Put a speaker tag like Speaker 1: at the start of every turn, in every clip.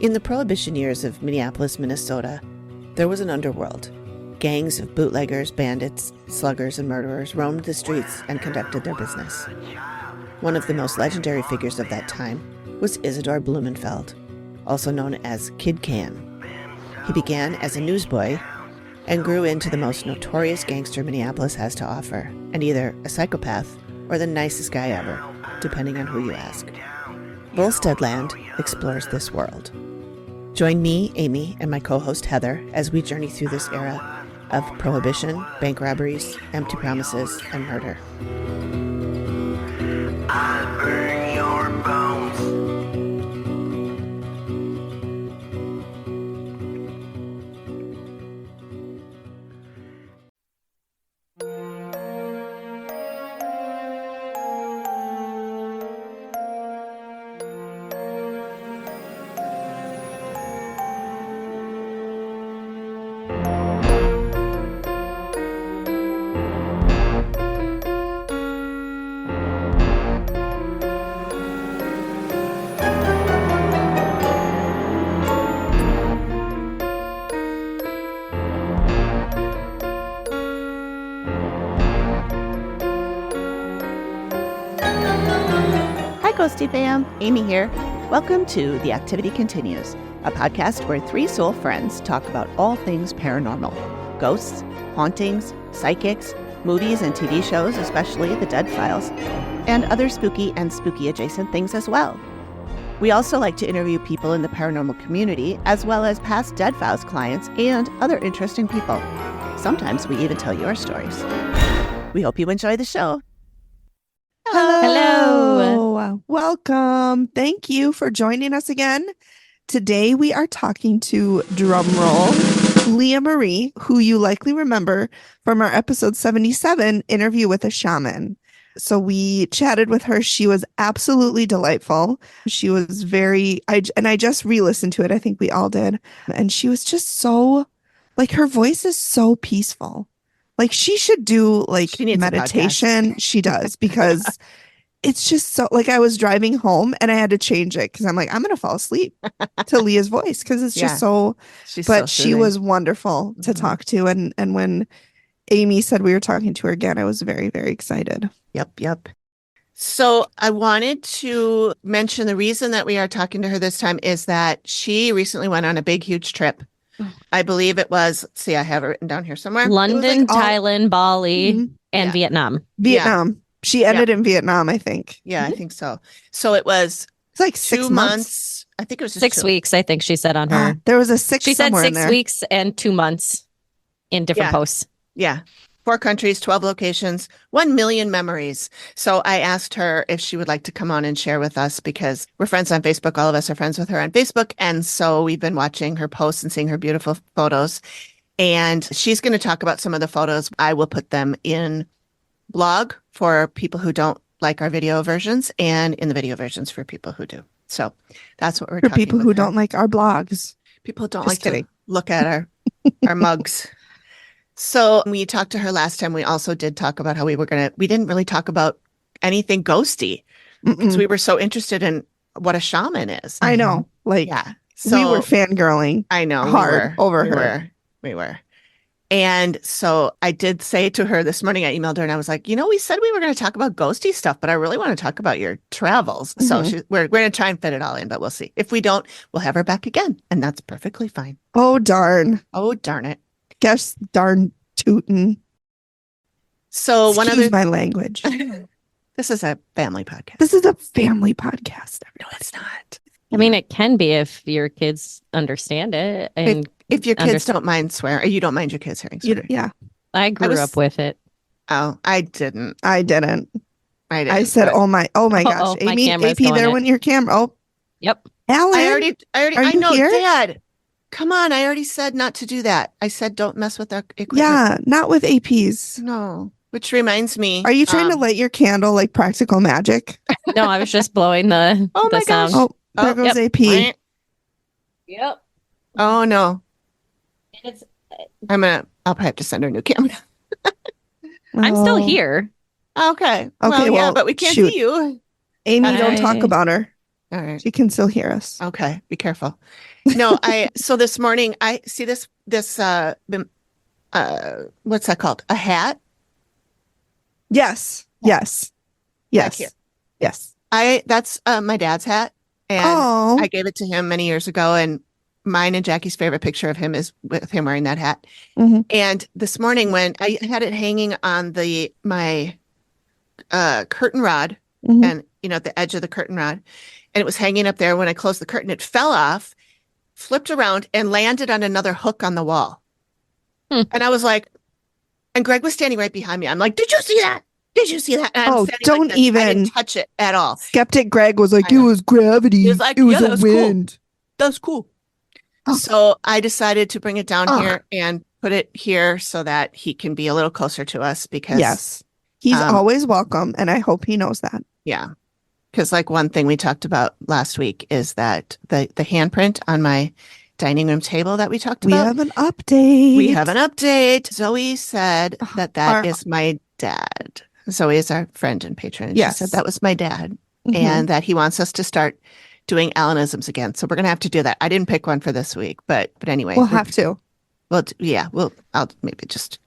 Speaker 1: In the Prohibition years of Minneapolis, Minnesota, there was an underworld. Gangs of bootleggers, bandits, sluggers, and murderers roamed the streets and conducted their business. One of the most legendary figures of that time was Isidor Blumenfeld, also known as Kid Can. He began as a newsboy and grew into the most notorious gangster Minneapolis has to offer, and either a psychopath or the nicest guy ever, depending on who you ask. Volsteadland explores this world. Join me, Amy, and my co-host Heather as we journey through this era of prohibition, bank robberies, empty promises, and murder.
Speaker 2: I burn your bones.
Speaker 1: Ghosty fam, Amy here. Welcome to The Activity Continues, a podcast where three soul friends talk about all things paranormal. Ghosts, hauntings, psychics, movies and TV shows, especially The Dead Files, and other spooky and spooky adjacent things as well. We also like to interview people in the paranormal community, as well as past Dead Files clients and other interesting people. Sometimes we even tell your stories. We hope you enjoy the show.
Speaker 3: Hello. Welcome. Thank you for joining us again. Today we are talking to, drumroll, Leah Marie, who you likely remember from our episode 77 interview with a shaman. So we chatted with her. She was absolutely delightful. She was I just re-listened to it. I think we all did. And she was just so, her voice is so peaceful. She should do meditation. She does, because it's just so, I was driving home and I had to change it because I'm I'm going to fall asleep to Leah's voice because it's just so, she was wonderful to talk to. And when Amy said we were talking to her again, I was very, very excited.
Speaker 1: Yep. So I wanted to mention the reason that we are talking to her this time is that she recently went on a big, huge trip. I believe it was, let's see, I have it written down here somewhere.
Speaker 4: London, Thailand, Bali, and Vietnam.
Speaker 3: Vietnam. Yeah. She ended in Vietnam, I think.
Speaker 1: Yeah, I think so. So it was
Speaker 3: it's
Speaker 1: 6 months. I think it was just
Speaker 4: 6 weeks, I think she said on her.
Speaker 3: There was a 6
Speaker 4: She said
Speaker 3: somewhere
Speaker 4: 6 weeks and 2 months in different posts.
Speaker 1: Yeah. 4 countries, 12 locations, 1 million memories. So I asked her if she would like to come on and share with us because we're friends on Facebook. All of us are friends with her on Facebook. And so we've been watching her posts and seeing her beautiful photos. And she's going to talk about some of the photos. I will put them in blog for people who don't like our video versions and in the video versions for people who do. So that's what we're talking about.
Speaker 3: For people who don't like our blogs.
Speaker 1: People don't like to look at our mugs. So we talked to her last time. We also did talk about how we didn't really talk about anything ghosty because we were so interested in what a shaman is.
Speaker 3: I know. So we were fangirling.
Speaker 1: I know.
Speaker 3: Hard over her.
Speaker 1: We were. And so I did say to her this morning, I emailed her and I was like, we said we were going to talk about ghosty stuff, but I really want to talk about your travels. So we're going to try and fit it all in, but we'll see. If we don't, we'll have her back again. And that's perfectly fine.
Speaker 3: Oh, darn.
Speaker 1: Oh, darn it.
Speaker 3: Guess darn tootin'.
Speaker 1: So
Speaker 3: Excuse my language.
Speaker 1: This is a family podcast.
Speaker 3: This is a family podcast.
Speaker 1: No, it's not.
Speaker 4: I mean, it can be if your kids understand it. And
Speaker 1: if your kids don't mind swearing, you don't mind your kids hearing swearing.
Speaker 3: Yeah.
Speaker 4: I grew up with it.
Speaker 1: Oh, I didn't.
Speaker 3: I said, oh my gosh. Amy, AP there when your camera. Oh.
Speaker 4: Yep.
Speaker 3: Alan.
Speaker 1: I know, here? Dad. Come on, I already said not to do that. I said don't mess with our equipment.
Speaker 3: Yeah, not with APs.
Speaker 1: No. Which reminds me.
Speaker 3: Are you trying to light your candle like practical magic?
Speaker 4: No, I was just blowing the sound.
Speaker 3: Oh, there goes AP.
Speaker 4: Yep.
Speaker 1: Oh no. I'll probably have to send her a new camera.
Speaker 4: I'm still here.
Speaker 1: Okay. Well, yeah, but we can't see you.
Speaker 3: Amy, don't talk about her.
Speaker 1: All right.
Speaker 3: She can still hear us.
Speaker 1: Okay. Be careful. No, so this morning I see this what's that called? A hat?
Speaker 3: Yes. Yes.
Speaker 1: Back here.
Speaker 3: Yes.
Speaker 1: That's my dad's hat. And
Speaker 3: Oh.
Speaker 1: I gave it to him many years ago. And mine and Jackie's favorite picture of him is with him wearing that hat.
Speaker 3: Mm-hmm.
Speaker 1: And this morning when I had it hanging on my curtain rod
Speaker 3: Mm-hmm.
Speaker 1: and, at the edge of the curtain rod, and it was hanging up there. When I closed the curtain, it fell off, flipped around and landed on another hook on the wall. And I was like, and Greg was standing right behind me. I'm like, did you see that? Did you see that? And I'm standing
Speaker 3: don't
Speaker 1: like this. I
Speaker 3: even
Speaker 1: didn't touch it at all.
Speaker 3: Skeptic Greg was like,
Speaker 1: I
Speaker 3: it
Speaker 1: know.
Speaker 3: was gravity.
Speaker 1: He was like,
Speaker 3: it was
Speaker 1: yeah,
Speaker 3: a
Speaker 1: that was cool.
Speaker 3: wind.
Speaker 1: That's cool.
Speaker 3: Oh.
Speaker 1: So I decided to bring it down here and put it here so that he can be a little closer to us because
Speaker 3: Yes. He's always welcome. And I hope he knows that.
Speaker 1: yeah. Because like one thing we talked about last week is that the handprint on my dining room table that we talked
Speaker 3: We
Speaker 1: about.
Speaker 3: have an update.
Speaker 1: We have an update. Zoe said that is my dad. Zoe is our friend and patron. And
Speaker 3: Yes.
Speaker 1: She said that was my dad
Speaker 3: Mhm.
Speaker 1: and that he wants us to start doing Alanisms again. So we're going to have to do that. I didn't pick one for this week, but anyway.
Speaker 3: We'll have to.
Speaker 1: I'll maybe just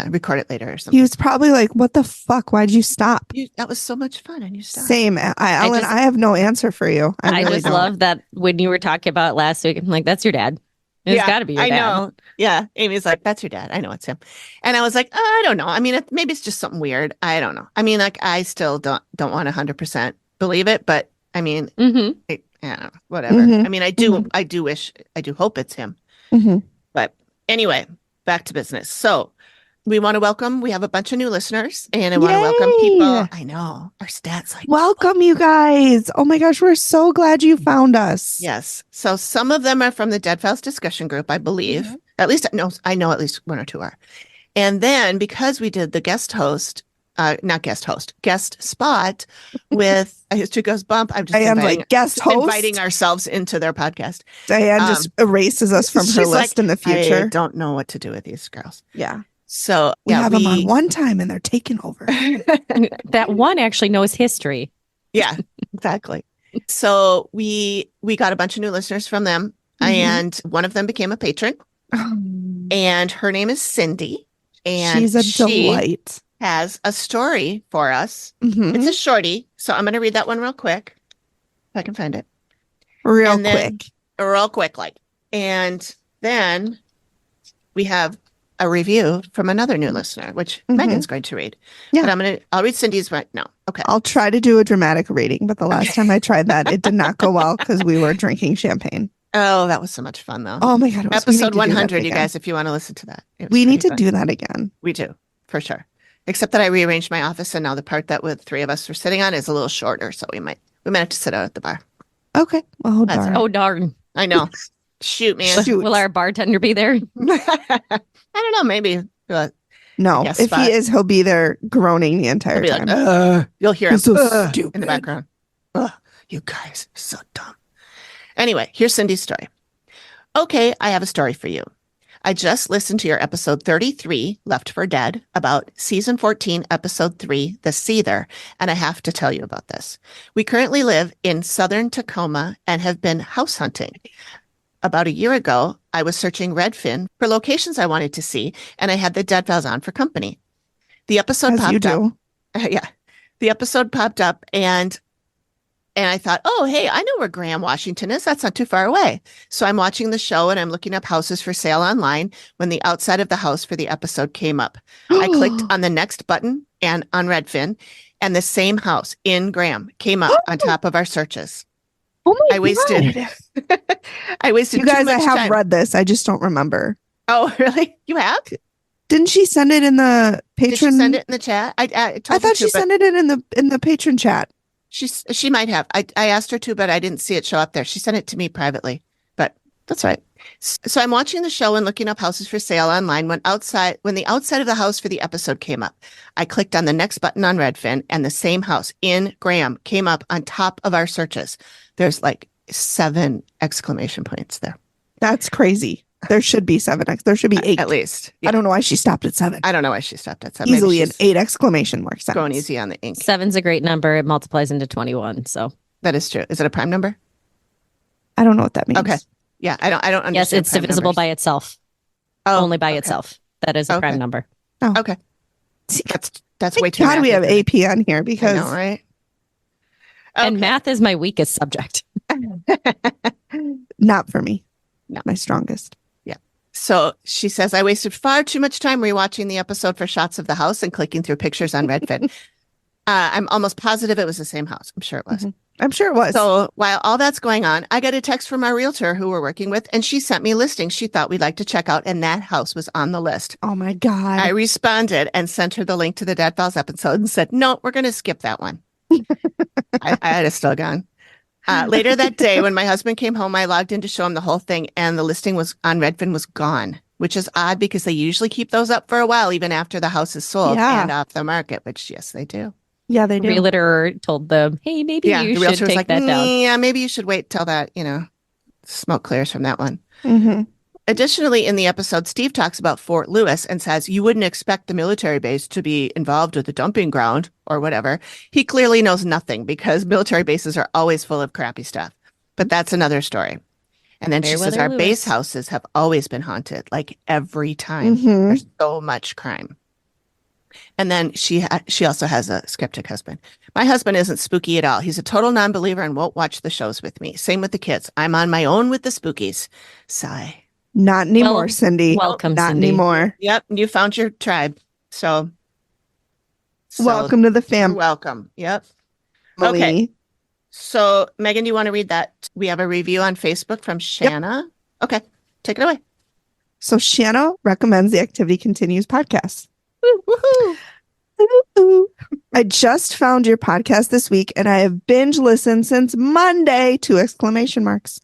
Speaker 1: record it later or something.
Speaker 3: He was probably like, what the fuck? Why'd you stop?
Speaker 1: That was so much fun and you stopped.
Speaker 3: Same. Ellen, I have no answer for you.
Speaker 4: I
Speaker 3: really
Speaker 4: just
Speaker 3: don't.
Speaker 4: love that when you were talking about it last week, I'm like, that's your dad. It's got to be your dad.
Speaker 1: I know. Yeah. Amy's like, that's your dad. I know it's him. And I was like, I don't know. I mean, maybe it's just something weird. I don't know. I mean, like, I still don't want to 100% believe it, but I mean,
Speaker 4: Mm-hmm.
Speaker 1: I don't know, whatever.
Speaker 3: Mhm.
Speaker 1: I mean, I do hope it's him.
Speaker 3: Mm-hmm.
Speaker 1: But anyway, back to business. So we have a bunch of new listeners and I want to welcome people. I know our stats like
Speaker 3: Welcome, you guys. Oh my gosh, we're so glad you found us.
Speaker 1: yes. So some of them are from the Dead Files discussion group, I believe.
Speaker 3: Mhm.
Speaker 1: At least I know at least one or two are. And then because we did the guest spot with a History Goes Bump, I'm just
Speaker 3: guest host.
Speaker 1: inviting ourselves into their podcast.
Speaker 3: Diane just erases us from her
Speaker 1: She's
Speaker 3: list
Speaker 1: like,
Speaker 3: in the future.
Speaker 1: I don't know what to do with these girls.
Speaker 3: Yeah.
Speaker 1: So
Speaker 3: We have them on one time and they're taking over.
Speaker 4: That one actually knows history.
Speaker 1: Yeah, exactly. So we got a bunch of new listeners from them, and one of them became a patron, and her name is Cindy, and
Speaker 3: She's a
Speaker 1: she
Speaker 3: delight.
Speaker 1: has a story for us.
Speaker 3: Mhm.
Speaker 1: It's a shorty, so I'm going to read that one real quick, if I can find it.
Speaker 3: Real
Speaker 1: And then-
Speaker 3: quick.
Speaker 1: And then we have a review from another new listener, which
Speaker 3: Mhm.
Speaker 1: Megan's going to read.
Speaker 3: Yeah.
Speaker 1: But I'll read Cindy's right now. Okay.
Speaker 3: I'll try to do a dramatic reading, but the last time I tried that, it did not go well because we were drinking champagne.
Speaker 1: Oh, that was so much fun, though.
Speaker 3: Oh my God.
Speaker 1: Episode 100, you guys, if you want to listen to that.
Speaker 3: We need to do that again.
Speaker 1: We do, for sure. Except that I rearranged my office, and now the part that with three of us were sitting on is a little shorter, so we might have to sit out at the bar.
Speaker 3: Okay. Oh,
Speaker 1: That's
Speaker 3: darn.
Speaker 4: Oh, darn.
Speaker 1: I know. Shoot, man.
Speaker 3: Shoot.
Speaker 4: Will our bartender be there?
Speaker 1: I don't know. Maybe
Speaker 3: No,
Speaker 1: Yes,
Speaker 3: if
Speaker 1: spot.
Speaker 3: he is, he'll be there groaning the entire
Speaker 1: he'll be
Speaker 3: time.
Speaker 1: like, you'll hear him
Speaker 3: It's so
Speaker 1: in
Speaker 3: stupid.
Speaker 1: the background. You guys are so dumb. Anyway, here's Cindy's story. Okay, I have a story for you. I just listened to your episode 33, Left for Dead, about season 14, episode 3, The Seether, and I have to tell you about this. We currently live in southern Tacoma and have been house hunting. About a year ago, I was searching Redfin for locations I wanted to see, and I had the Dead Files on for company. The episode
Speaker 3: As you
Speaker 1: popped up.
Speaker 3: do.
Speaker 1: Yeah. The episode popped up and I thought, oh, hey, I know where Graham, Washington is. That's not too far away. So I'm watching the show and I'm looking up houses for sale online when the outside of the house for the episode came up. I clicked on the next button and on Redfin, and the same house in Graham came up on top of our searches.
Speaker 3: Oh my
Speaker 1: I wasted
Speaker 3: You guys,
Speaker 1: too
Speaker 3: I
Speaker 1: much
Speaker 3: have
Speaker 1: time.
Speaker 3: read this. I just don't remember.
Speaker 1: Oh, really? You have?
Speaker 3: Didn't she send it in the patron?
Speaker 1: Did she send it in the chat? I told
Speaker 3: I
Speaker 1: her
Speaker 3: thought
Speaker 1: to,
Speaker 3: she sent it in the patron chat.
Speaker 1: She might have. I asked her to, but I didn't see it show up there. She sent it to me privately, but that's right. So I'm watching the show and looking up houses for sale online when the outside of the house for the episode came up. I clicked on the next button on Redfin and the same house in Graham came up on top of our searches. There's like 7 exclamation points there.
Speaker 3: That's crazy. There should be 7x. There should be 8.
Speaker 1: At least.
Speaker 3: I don't know why she stopped at 7.
Speaker 1: I don't know why she stopped at 7.
Speaker 3: Easily
Speaker 1: Maybe
Speaker 3: an
Speaker 1: she's
Speaker 3: 8 exclamation mark.
Speaker 1: going easy on the ink.
Speaker 4: 7's a great number. It multiplies into 21. So
Speaker 1: That is true. Is it a prime number?
Speaker 3: I don't know what that means.
Speaker 1: Okay. Yeah, I don't understand.
Speaker 4: Yes, it's
Speaker 1: prime
Speaker 4: divisible
Speaker 1: numbers.
Speaker 4: by itself.
Speaker 1: Oh,
Speaker 4: Only by
Speaker 1: okay.
Speaker 4: itself. That is a prime
Speaker 1: Okay.
Speaker 4: number.
Speaker 1: Okay.
Speaker 3: See,
Speaker 1: That's way
Speaker 3: thank
Speaker 1: too.
Speaker 3: God we have
Speaker 1: mathy for me.
Speaker 3: AP on here
Speaker 1: I
Speaker 3: because
Speaker 1: know, right?
Speaker 4: And
Speaker 1: Okay.
Speaker 4: math is my weakest subject.
Speaker 3: not for me.
Speaker 1: No.
Speaker 3: My strongest.
Speaker 1: So she says, I wasted far too much time rewatching the episode for shots of the house and clicking through pictures on Redfin. I'm almost positive it was the same house. I'm sure it was.
Speaker 3: Mhm. I'm sure it was.
Speaker 1: So while all that's going on, I got a text from our realtor who we're working with, and she sent me listings she thought we'd like to check out, and that house was on the list.
Speaker 3: Oh my God.
Speaker 1: I responded and sent her the link to the Dead Files episode and said, no, we're going to skip that one. I had it still gone. Later that day, when my husband came home, I logged in to show him the whole thing, and the listing was on Redfin was gone, which is odd because they usually keep those up for a while, even after the house is sold
Speaker 3: Yeah.
Speaker 1: and off the market, which, yes, they do.
Speaker 3: Yeah, they
Speaker 4: The
Speaker 3: do.
Speaker 4: realtor told them, hey, maybe
Speaker 1: Yeah,
Speaker 4: you
Speaker 1: the
Speaker 4: should
Speaker 1: realtor was
Speaker 4: take
Speaker 1: like,
Speaker 4: that down.
Speaker 1: yeah, maybe you should wait till that, smoke clears from that one.
Speaker 3: Mhm.
Speaker 1: Additionally, in the episode, Steve talks about Fort Lewis and says you wouldn't expect the military base to be involved with the dumping ground or whatever. He clearly knows nothing because military bases are always full of crappy stuff. But that's another story. And then she says
Speaker 4: Fairweather
Speaker 1: our
Speaker 4: Lewis.
Speaker 1: base houses have always been haunted, like every time.
Speaker 3: Mhm.
Speaker 1: There's so much crime. And then she also has a skeptic husband. My husband isn't spooky at all. He's a total non-believer and won't watch the shows with me. Same with the kids. I'm on my own with the spookies. Sigh.
Speaker 3: Not anymore,
Speaker 4: Well,
Speaker 3: Cindy.
Speaker 4: welcome,
Speaker 3: Not
Speaker 4: Cindy.
Speaker 3: anymore.
Speaker 1: Yep, you found your tribe. So
Speaker 3: Welcome to the
Speaker 1: you're
Speaker 3: family.
Speaker 1: welcome. Yep. Okay. So Megan, do you want to read that? We have a review on Facebook from Shanna. Okay, take it away.
Speaker 3: So Shanna recommends the Activity Continues podcast.
Speaker 1: Woohoo!
Speaker 3: Ooh. I just found your podcast this week and I have binge listened since Monday, 2 exclamation marks.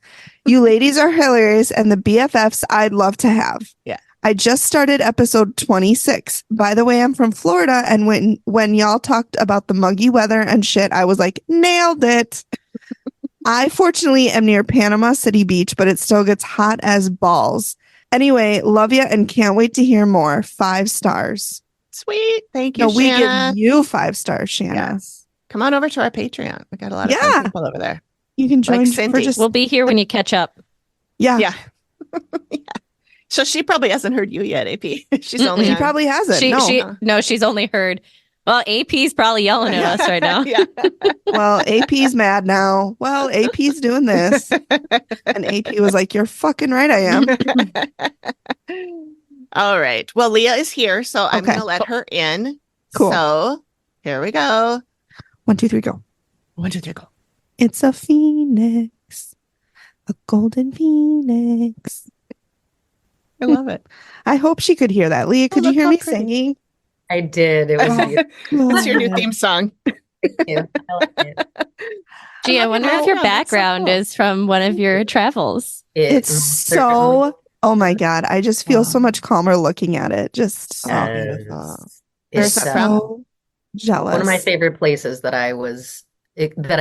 Speaker 3: You ladies are hilarious and the BFFs I'd love to have.
Speaker 1: Yeah.
Speaker 3: I just started episode 26. By the way, I'm from Florida, and when y'all talked about the muggy weather and shit, I was like, nailed it. I fortunately am near Panama City Beach, but it still gets hot as balls. Anyway, love you and can't wait to hear more. 5 stars.
Speaker 1: Sweet. Thank you,
Speaker 3: No, we
Speaker 1: Shanna.
Speaker 3: give you 5 stars, Shanna.
Speaker 1: Yes. Come on over to our Patreon. We got a lot of
Speaker 3: Yeah.
Speaker 1: fun people over there.
Speaker 3: You can join
Speaker 1: Like
Speaker 3: for
Speaker 1: Cindy.
Speaker 3: just
Speaker 4: We'll be here when you catch up.
Speaker 3: yeah.
Speaker 1: Yeah. Yeah. So she probably hasn't heard you yet, AP. She's only
Speaker 3: She
Speaker 1: on-
Speaker 3: probably hasn't. No.
Speaker 4: She's only heard. Well, AP's probably yelling at us right now.
Speaker 1: Yeah.
Speaker 3: Well, AP's mad now. Well, AP's doing this. And AP was like, you're fucking right, I am.
Speaker 1: All right. Well, Leah is here, so I'm
Speaker 3: Okay.
Speaker 1: going to let her in.
Speaker 3: Cool.
Speaker 1: So here we go.
Speaker 3: 1, 2, 3, go.
Speaker 1: 1, 2, 3, go.
Speaker 3: It's a phoenix. A golden phoenix.
Speaker 1: I love it.
Speaker 3: I hope she could hear that. Leah, could you
Speaker 1: look
Speaker 3: hear
Speaker 1: how
Speaker 3: me
Speaker 1: pretty.
Speaker 3: singing?
Speaker 5: I did. It was
Speaker 3: Oh.
Speaker 5: beautiful.
Speaker 1: That's your new theme song.
Speaker 5: Thank you. I like it.
Speaker 4: Gee, I
Speaker 1: love
Speaker 4: wonder
Speaker 1: your
Speaker 4: if your
Speaker 1: background. That's so
Speaker 4: background
Speaker 1: cool.
Speaker 4: is from one of your travels.
Speaker 3: It's
Speaker 5: certainly
Speaker 3: so, oh my God. I just feel so much calmer looking at it. Just
Speaker 1: Oh,
Speaker 5: is.
Speaker 1: beautiful.
Speaker 5: It's
Speaker 1: Where's that from?
Speaker 3: so jealous.
Speaker 5: one of my favorite places that I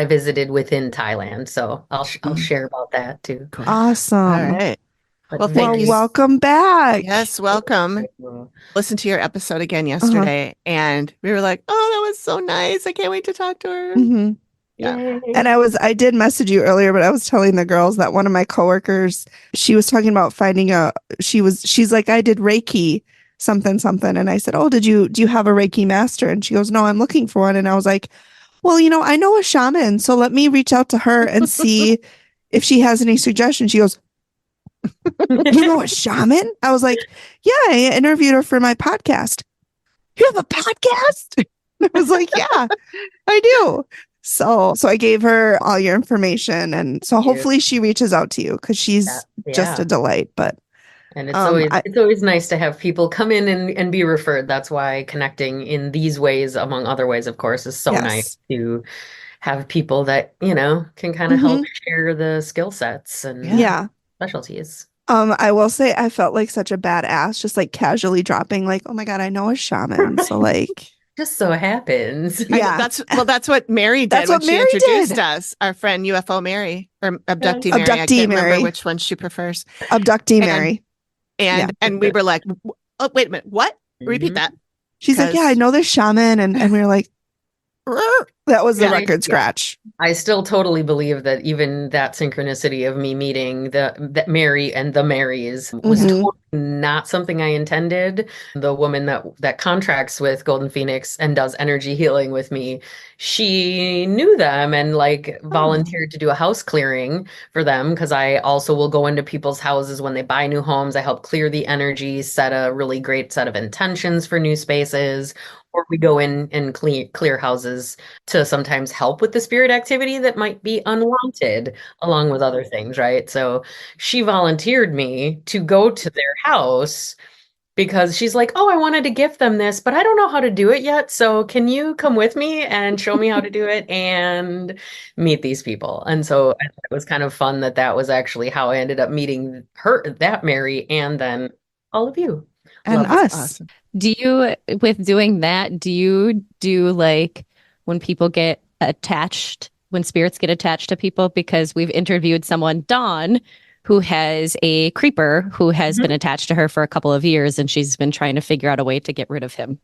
Speaker 5: visited within Thailand. So I'll share about that too.
Speaker 3: Awesome.
Speaker 1: All right.
Speaker 5: But
Speaker 1: Well,
Speaker 3: Well,
Speaker 1: thank you.
Speaker 3: welcome back.
Speaker 1: Yes, welcome. Listened to your episode again yesterday, and we were like, "Oh, that was so nice! I can't wait to talk to her."
Speaker 3: hmm
Speaker 1: Yeah.
Speaker 3: And I did message you earlier, but I was telling the girls that one of my coworkers, she was talking about she's like, I did Reiki something. And I said, oh, do you have a Reiki master? And she goes, no, I'm looking for one. And I was like, well, I know a shaman, so let me reach out to her and see if she has any suggestions. She goes, you know a shaman? I was like, yeah, I interviewed her for my podcast. You have a podcast? I was like, yeah, I do. So I gave her all your information, and so hopefully she reaches out to you because she's just a delight. But
Speaker 5: And it's always nice to have people come in and be referred. That's why connecting in these ways, among other ways, of course, is so
Speaker 3: Yes.
Speaker 5: nice to have people that, can kind of help share the skill sets and
Speaker 3: yeah.
Speaker 5: specialties.
Speaker 3: I will say I felt like such a badass, just like casually dropping, like, oh my God, I know a shaman. So like,
Speaker 5: Just so happens.
Speaker 3: yeah.
Speaker 1: That's what Mary did
Speaker 3: That's
Speaker 1: when
Speaker 3: what
Speaker 1: she
Speaker 3: Mary
Speaker 1: introduced
Speaker 3: did.
Speaker 1: us. Our friend UFO Mary or abductee Mary. I
Speaker 3: Abductee
Speaker 1: can't remember
Speaker 3: Mary.
Speaker 1: which one she prefers.
Speaker 3: Abductee
Speaker 1: And-
Speaker 3: Mary.
Speaker 1: And we were like, "Oh, wait a minute, what? Repeat
Speaker 5: Mhm.
Speaker 1: that."
Speaker 3: She's like, yeah, I know this shaman. And we were like, That was the
Speaker 5: Yeah,
Speaker 3: record scratch.
Speaker 5: I still totally believe that even that synchronicity of me meeting that Mary and the Marys was
Speaker 3: Mhm.
Speaker 5: totally not something I intended. The woman that contracts with Golden Phoenix and does energy healing with me, she knew them and like volunteered to do a house clearing for them because I also will go into people's houses when they buy new homes. I help clear the energy, set a really great set of intentions for new spaces, or we go in and clear houses to sometimes help with the spirit activity that might be unwanted, along with other things, right? So she volunteered me to go to their house because she's like, "Oh, I wanted to gift them this, but I don't know how to do it yet. So can you come with me and show me how to do it and meet these people?" And so I thought it was kind of fun that that was actually how I ended up meeting her, that Mary, and then all of you.
Speaker 3: And
Speaker 5: Love it.
Speaker 3: us.
Speaker 1: Awesome.
Speaker 4: Do you, with doing that, do you do like when people get attached, when spirits get attached to people? Because we've interviewed someone, Dawn, who has a creeper who has been attached to her for a couple of years, and she's been trying to figure out a way to get rid of him.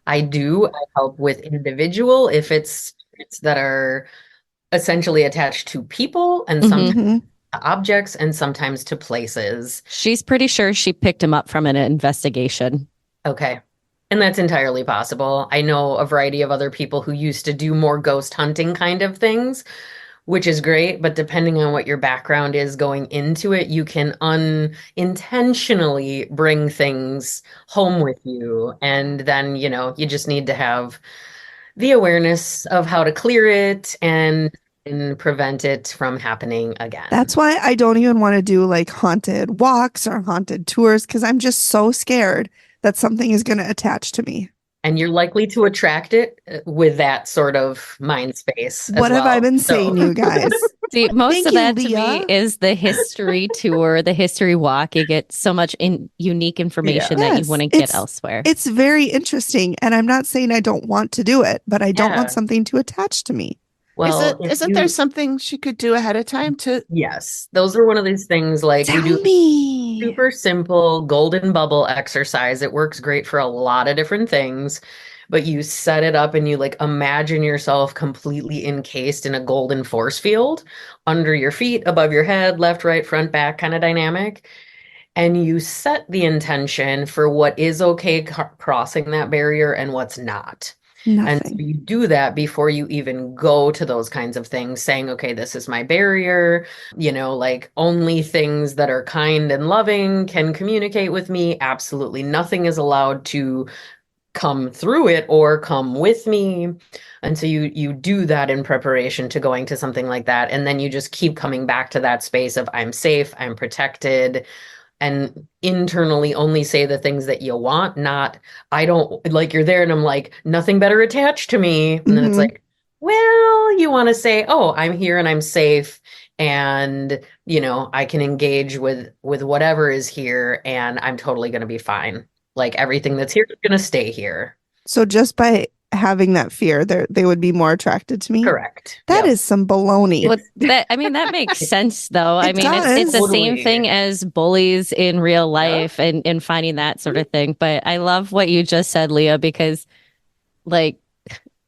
Speaker 5: I do. I help with individual if it's spirits that are essentially attached to people and sometimes
Speaker 3: Mhm.
Speaker 5: to objects and sometimes to places.
Speaker 4: She's pretty sure she picked him up from an investigation.
Speaker 5: Okay. And that's entirely possible. I know a variety of other people who used to do more ghost hunting kind of things, which is great, but depending on what your background is going into it, you can unintentionally bring things home with you. And then, you just need to have the awareness of how to clear it and prevent it from happening again.
Speaker 3: That's why I don't even want to do like haunted walks or haunted tours because I'm just so scared that something is going to attach to me.
Speaker 5: And you're likely to attract it with that sort of mind space as
Speaker 3: What have I
Speaker 5: well.
Speaker 3: been
Speaker 5: So-
Speaker 3: saying, you guys?
Speaker 4: See, most
Speaker 3: Thank
Speaker 4: of
Speaker 3: you,
Speaker 4: that to
Speaker 3: Leah.
Speaker 4: me is the history tour, the history walk. You get so much unique information that you
Speaker 3: Yes,
Speaker 4: wouldn't get elsewhere.
Speaker 3: It's very interesting. And I'm not saying I don't want to do it, but I don't want
Speaker 5: Yeah.
Speaker 3: something to attach to me.
Speaker 5: Well, if
Speaker 1: Isn't there something she could do ahead of time to?
Speaker 5: Yes, those are one of these things like we
Speaker 3: Tell
Speaker 5: do
Speaker 3: me.
Speaker 5: super simple golden bubble exercise. It works great for a lot of different things, but you set it up and you like imagine yourself completely encased in a golden force field under your feet, above your head, left, right, front, back kind of dynamic. And you set the intention for what is okay crossing that barrier and what's not. And so
Speaker 3: Nothing.
Speaker 5: you do that before you even go to those kinds of things, saying, okay, this is my barrier, like only things that are kind and loving can communicate with me. Absolutely nothing is allowed to come through it or come with me. And so you do that in preparation to going to something like that. And then you just keep coming back to that space of I'm safe, I'm protected, and internally only say the things that you want, not I don't like you're there and I'm like, nothing better attached to me. And then it's
Speaker 3: Mhm.
Speaker 5: like, well, you want to say, oh, I'm here and I'm safe and I can engage with whatever is here and I'm totally going to be fine. Like everything that's here is going to stay here.
Speaker 3: So just by having that fear, they would be more attracted to me.
Speaker 5: Correct.
Speaker 3: That
Speaker 5: Yep.
Speaker 3: is some baloney.
Speaker 4: Well, that makes sense though. I
Speaker 3: It
Speaker 4: mean, it's the
Speaker 3: does.
Speaker 4: same
Speaker 5: Totally.
Speaker 4: thing as bullies in real life and finding that sort of thing. But I love what you just said, Leah, because like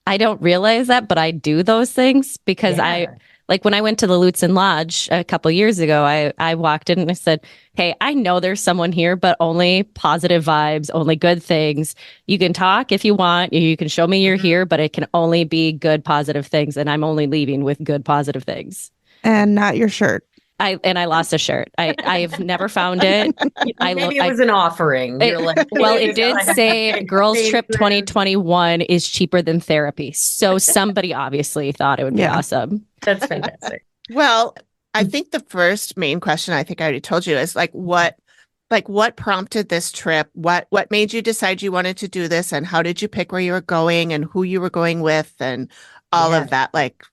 Speaker 4: I don't realize that, but I do those things because
Speaker 5: Yeah.
Speaker 4: like when I went to the Lutsen Lodge a couple years ago, I walked in and I said, "Hey, I know there's someone here, but only positive vibes, only good things. You can talk if you want, you can show me you're here, but it can only be good positive things, and I'm only leaving with good positive things."
Speaker 3: And not your shirt.
Speaker 4: I lost a shirt. I've never found it.
Speaker 5: Maybe it was an offering. You're like,
Speaker 4: Well,
Speaker 5: "Hey,
Speaker 4: it did
Speaker 5: I-
Speaker 4: say Girls
Speaker 5: Hey,
Speaker 4: Trip
Speaker 5: Liz."
Speaker 4: 2021 is cheaper than therapy. So somebody obviously thought it would be
Speaker 3: Yeah.
Speaker 4: awesome.
Speaker 5: That's fantastic.
Speaker 1: Well, I think the first main question, I think I already told you, is what prompted this trip? What made you decide you wanted to do this, and how did you pick where you were going and who you were going with and all
Speaker 5: Yeah.
Speaker 1: of that? Like,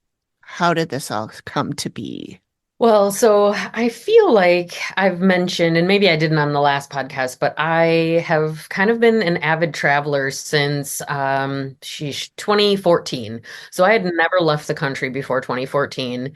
Speaker 1: how did this all come to be?
Speaker 5: Well, so I feel like I've mentioned, and maybe I didn't on the last podcast, but I have kind of been an avid traveler since 2014. So I had never left the country before 2014.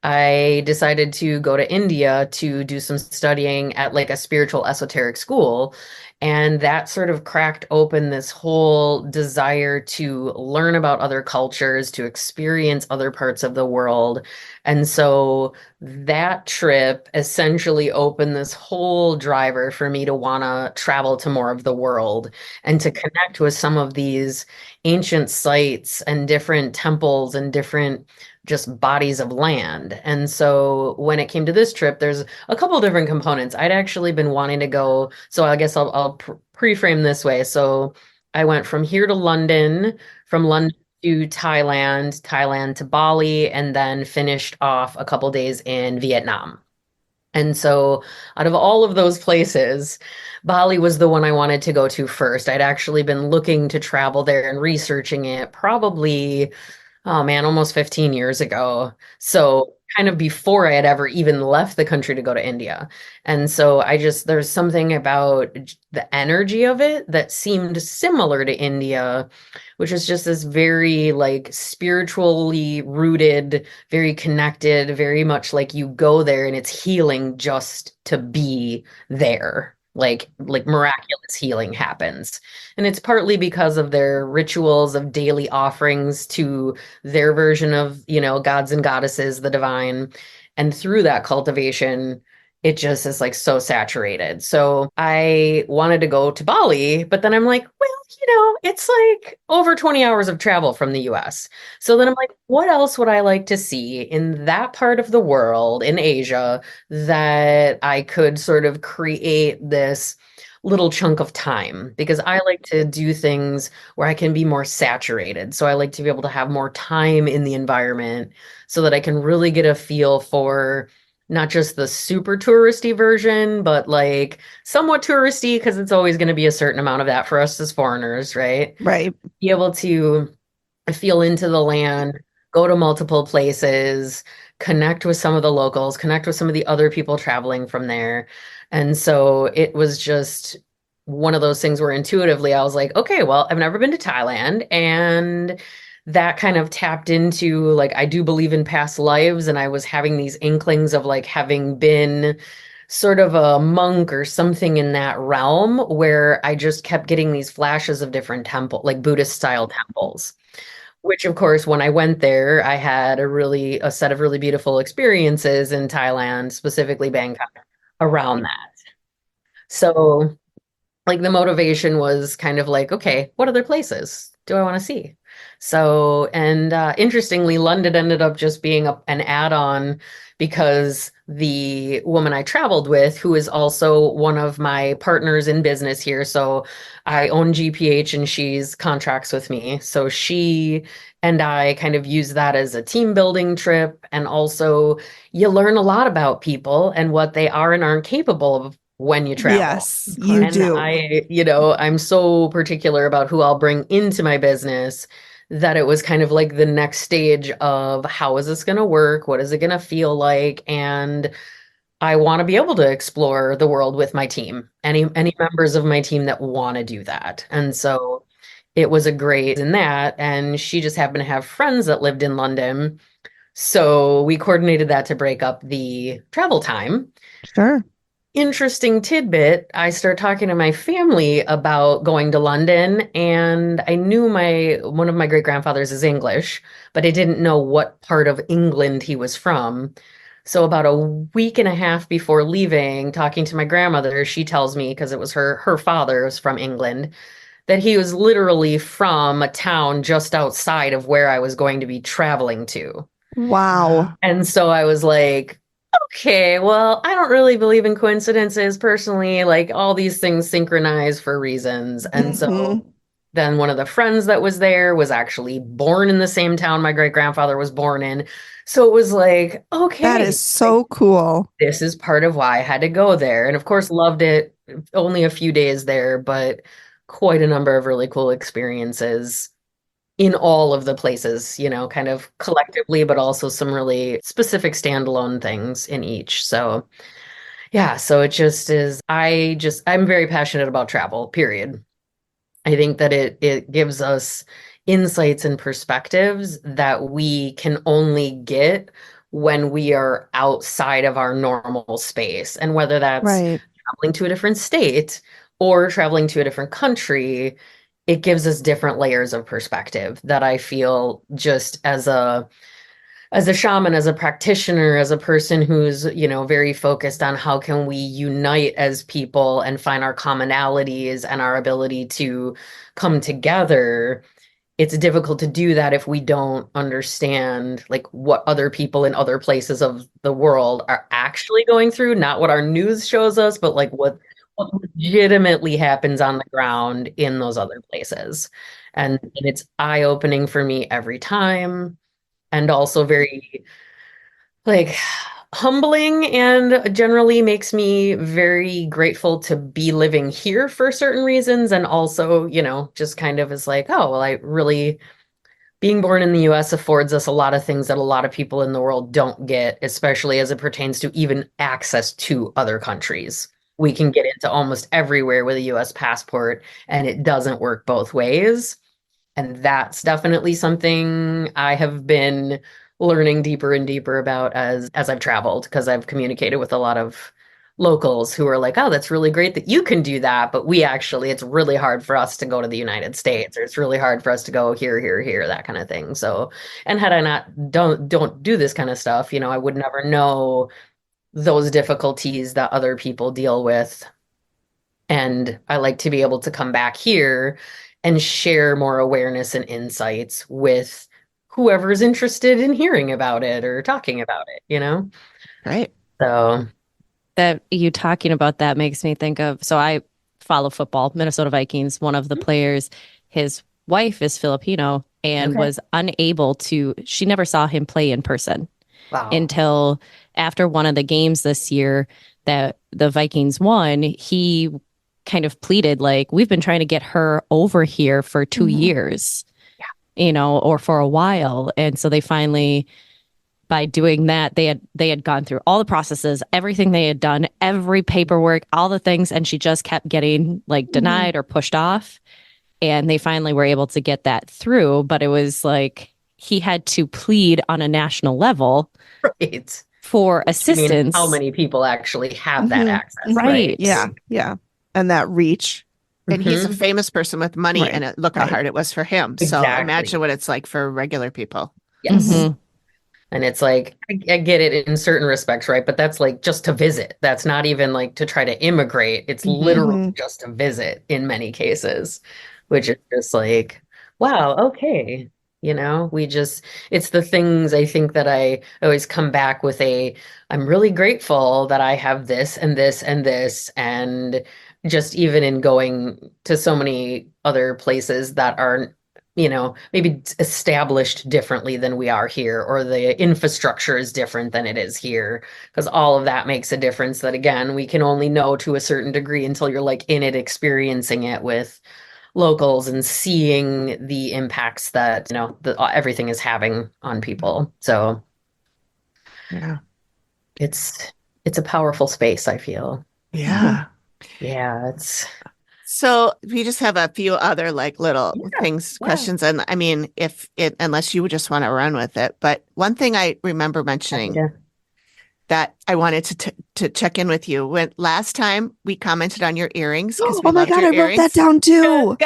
Speaker 5: I decided to go to India to do some studying at like a spiritual esoteric school. And that sort of cracked open this whole desire to learn about other cultures, to experience other parts of the world. And so that trip essentially opened this whole driver for me to want to travel to more of the world and to connect with some of these ancient sites and different temples and different just bodies of land. And so when it came to this trip, there's a couple different components. I'd actually been wanting to go, so I guess I'll pre-frame this way. So I went from here to London, from London to Thailand, Thailand to Bali, and then finished off a couple days in Vietnam. And so out of all of those places, Bali was the one I wanted to go to first. I'd actually been looking to travel there and researching it probably, oh man, almost 15 years ago. So kind of before I had ever even left the country to go to India. And so there's something about the energy of it that seemed similar to India, which is just this very like spiritually rooted, very connected, very much like you go there and it's healing just to be there. Like miraculous healing happens. And it's partly because of their rituals of daily offerings to their version of, gods and goddesses, the divine. And through that cultivation, it just is like so saturated. So I wanted to go to Bali, but then I'm like, well, it's like over 20 hours of travel from the US. So then I'm like, what else would I like to see in that part of the world, in Asia, that I could sort of create this little chunk of time? Because I like to do things where I can be more saturated. So I like to be able to have more time in the environment so that I can really get a feel for not just the super touristy version, but like somewhat touristy, because it's always going to be a certain amount of that for us as foreigners, right?
Speaker 3: Right.
Speaker 5: Be able to feel into the land, go to multiple places, connect with some of the locals, connect with some of the other people traveling from there. And so it was just one of those things where intuitively I was like, okay, well, I've never been to Thailand. And that kind of tapped into like, I do believe in past lives. And I was having these inklings of like having been sort of a monk or something in that realm where I just kept getting these flashes of different temple, like Buddhist style temples. Which, of course, when I went there, I had a set of really beautiful experiences in Thailand, specifically Bangkok, around that. So, like, the motivation was kind of like, okay, what other places do I want to see? So, and interestingly, London ended up just being an add-on because the woman I traveled with, who is also one of my partners in business here, so I own GPH and she's contracts with me. So she and I kind of use that as a team building trip. And also, you learn a lot about people and what they are and aren't capable of when you travel.
Speaker 3: Yes, you
Speaker 5: And
Speaker 3: do.
Speaker 5: I'm so particular about who I'll bring into my business that it was kind of like the next stage of how is this going to work? What is it going to feel like? And I want to be able to explore the world with my team, any members of my team that want to do that. And so it was a great in that. And she just happened to have friends that lived in London. So we coordinated that to break up the travel time.
Speaker 3: Sure.
Speaker 5: Interesting tidbit, I start talking to my family about going to London, and I knew one of my great grandfathers is English, but I didn't know what part of England he was from. So about a week and a half before leaving, talking to my grandmother, she tells me, because it was her father was from England, that he was literally from a town just outside of where I was going to be traveling to.
Speaker 3: Wow.
Speaker 5: And so I was like, okay, well, I don't really believe in coincidences personally. Like all these things synchronize for reasons. And so then one of the friends that was there was actually born in the same town my great grandfather was born in. So it was like, okay,
Speaker 3: That is so cool.
Speaker 5: this is part of why I had to go there. And of course, loved it. Only a few days there, but quite a number of really cool experiences in all of the places, kind of collectively, but also some really specific standalone things in each. So, yeah, so it just is, I'm very passionate about travel, period. I think that it gives us insights and perspectives that we can only get when we are outside of our normal space. And whether that's
Speaker 3: Right.
Speaker 5: traveling to a different state or traveling to a different country, it gives us different layers of perspective that I feel just as a shaman, as a practitioner, as a person who's, very focused on how can we unite as people and find our commonalities and our ability to come together. It's difficult to do that if we don't understand like what other people in other places of the world are actually going through, not what our news shows us, but like what legitimately happens on the ground in those other places. And it's eye-opening for me every time, and also very like humbling, and generally makes me very grateful to be living here for certain reasons. And also, just kind of is like, oh, well, I really being born in the US affords us a lot of things that a lot of people in the world don't get, especially as it pertains to even access to other countries. We can get into almost everywhere with a US passport, and it doesn't work both ways. And that's definitely something I have been learning deeper and deeper about as I've traveled, because I've communicated with a lot of locals who are like, "Oh, that's really great that you can do that, but it's really hard for us to go to the United States, or it's really hard for us to go here, here, here," that kind of thing. So, and had I not don't do this kind of stuff, I would never know those difficulties that other people deal with. And I like to be able to come back here and share more awareness and insights with whoever's interested in hearing about it or talking about it.
Speaker 1: Right.
Speaker 5: So,
Speaker 4: That you talking about that makes me think of, so I follow football, Minnesota Vikings. One of the players, his wife is Filipino and
Speaker 5: Okay.
Speaker 4: was unable to, she never saw him play in person
Speaker 5: wow.
Speaker 4: until after one of the games this year that the Vikings won. He kind of pleaded, like, we've been trying to get her over here for 2 years, or for a while. And so they finally, by doing that, they had gone through all the processes, everything they had done, every paperwork, all the things, and she just kept getting like denied or pushed off. And they finally were able to get that through, but it was like he had to plead on a national level
Speaker 5: Right.
Speaker 4: for
Speaker 5: I mean,
Speaker 4: assistance.
Speaker 5: how many people actually have that access,
Speaker 4: Right.
Speaker 3: Yeah. Yeah. And that reach.
Speaker 1: And he's a
Speaker 5: Mhm.
Speaker 1: famous person with money,
Speaker 3: Right.
Speaker 1: and look how hard it was for him. So
Speaker 5: Exactly.
Speaker 1: imagine what it's like for regular people.
Speaker 5: Yes.
Speaker 4: Mhm.
Speaker 5: And it's like, I get it in certain respects, right? But that's like just to visit. That's not even like to try to immigrate. It's literally just to visit in many cases, which is just like, wow, okay. It's the things I think that I always come back with I'm really grateful that I have this and this and this. And just even in going to so many other places that are maybe established differently than we are here, or the infrastructure is different than it is here, because all of that makes a difference that, again, we can only know to a certain degree until you're like in it, experiencing it with locals and seeing the impacts that, everything is having on people. So
Speaker 1: Yeah.
Speaker 5: it's a powerful space, I feel.
Speaker 1: Yeah.
Speaker 5: Yeah, it's
Speaker 1: So we just have a few other like little things,
Speaker 5: yeah.
Speaker 1: questions. And I mean, unless you would just want to run with it. But one thing I remember mentioning that I wanted to check in with you, when last time we commented on your earrings, because we
Speaker 3: Oh my
Speaker 1: loved
Speaker 3: God,
Speaker 1: your
Speaker 3: I wrote that
Speaker 1: earrings.
Speaker 3: down too.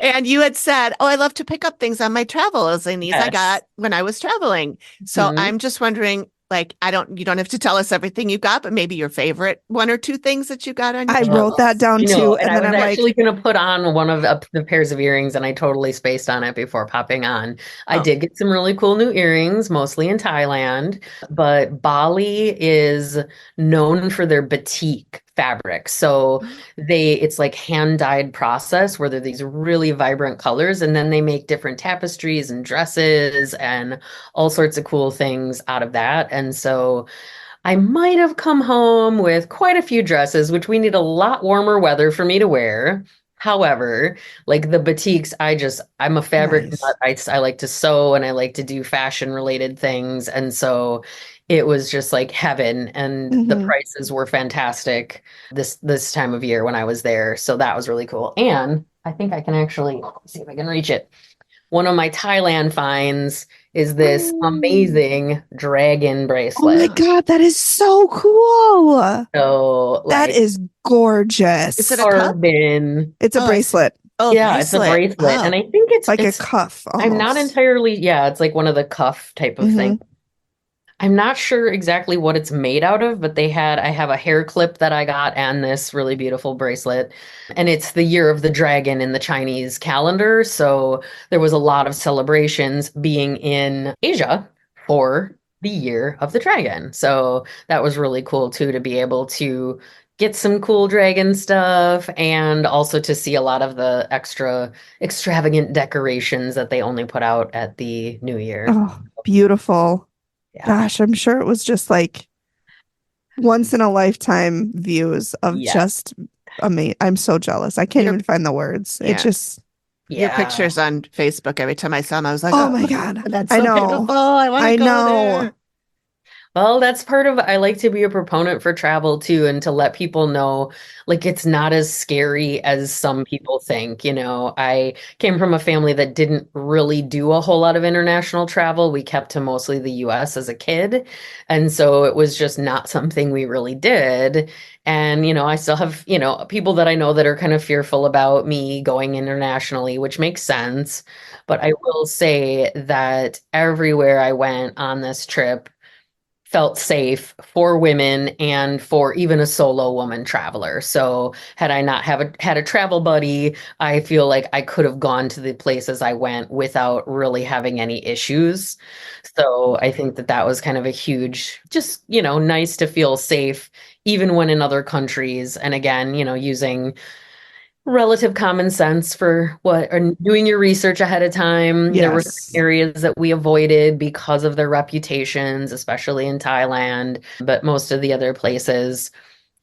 Speaker 1: And you had said, "Oh, I love to pick up things on my travels, and these I
Speaker 5: Yes.
Speaker 1: got when I was traveling." So
Speaker 5: Mhm.
Speaker 1: I'm just wondering, like, you don't have to tell us everything you got, but maybe your favorite one or two things that you got on your
Speaker 3: I
Speaker 1: travels.
Speaker 3: wrote that down too.
Speaker 5: And
Speaker 3: And
Speaker 5: I
Speaker 3: then
Speaker 5: was
Speaker 3: I'm like,
Speaker 5: actually going to put on one of the pairs of earrings, and I totally spaced on it before popping on. I
Speaker 1: Oh.
Speaker 5: did get some really cool new earrings, mostly in Thailand, but Bali is known for their batik fabric. So it's like hand-dyed process where they're these really vibrant colors, and then they make different tapestries and dresses and all sorts of cool things out of that. And so I might have come home with quite a few dresses, which we need a lot warmer weather for me to wear. However, like the batiks, I'm a fabric
Speaker 3: Nice.
Speaker 5: nut. I like to sew and I like to do fashion related things. And so it was just like heaven. And the prices were fantastic this time of year when I was there. So that was really cool. And I think I can actually see if I can reach it. One of my Thailand finds is this amazing dragon
Speaker 3: Oh my
Speaker 5: bracelet.
Speaker 3: God, that is so cool.
Speaker 5: So
Speaker 3: That
Speaker 5: like
Speaker 3: is gorgeous.
Speaker 1: Is it a cup?
Speaker 5: carved in.
Speaker 3: It's a
Speaker 1: Oh, I see.
Speaker 3: bracelet,
Speaker 1: Oh,
Speaker 5: Yeah, it's a
Speaker 1: bracelet.
Speaker 5: bracelet.
Speaker 1: Oh.
Speaker 5: And I think
Speaker 3: like a
Speaker 5: it's
Speaker 3: cuff
Speaker 5: I'm not
Speaker 3: almost.
Speaker 5: entirely, yeah, it's like one of the cuff type of things.
Speaker 3: Mhm.
Speaker 5: I'm not sure exactly what it's made out of, but I have a hair clip that I got and this really beautiful bracelet. And it's the year of the dragon in the Chinese calendar. So there was a lot of celebrations being in Asia for the year of the dragon. So that was really cool too, to be able to get some cool dragon stuff and also to see a lot of the extra extravagant decorations that they only put out at the New Year.
Speaker 3: Oh, beautiful.
Speaker 5: Yeah.
Speaker 3: Gosh, I'm sure it was just like once in a lifetime views of
Speaker 5: Yes.
Speaker 3: just amazing. I'm so jealous. I can't
Speaker 1: Your-
Speaker 3: even find the words.
Speaker 1: Yeah.
Speaker 3: It just,
Speaker 1: Your
Speaker 5: Yeah.
Speaker 1: pictures on Facebook, every time I saw them, I was like,
Speaker 3: oh my God.
Speaker 1: that's
Speaker 3: I
Speaker 1: so
Speaker 3: know.
Speaker 1: beautiful. I want
Speaker 3: I
Speaker 1: to go
Speaker 3: know.
Speaker 1: there.
Speaker 5: Well, that's part of, I like to be a proponent for travel too, and to let people know, like, it's not as scary as some people think. You know, I came from a family that didn't really do a whole lot of international travel. We kept to mostly the US as a kid. And so it was just not something we really did. And, you know, I still have, you know, people that I know that are kind of fearful about me going internationally, which makes sense. But I will say that everywhere I went on this trip, felt safe for women and for even a solo woman traveler. So had I not had a travel buddy, I feel like I could have gone to the places I went without really having any issues. So I think that that was kind of a huge, just, you know, nice to feel safe even when in other countries. And again, you know, using relative common sense for what, or doing your research ahead of time. There were
Speaker 3: Yes.
Speaker 5: areas that we avoided because of their reputations, especially in Thailand, but most of the other places,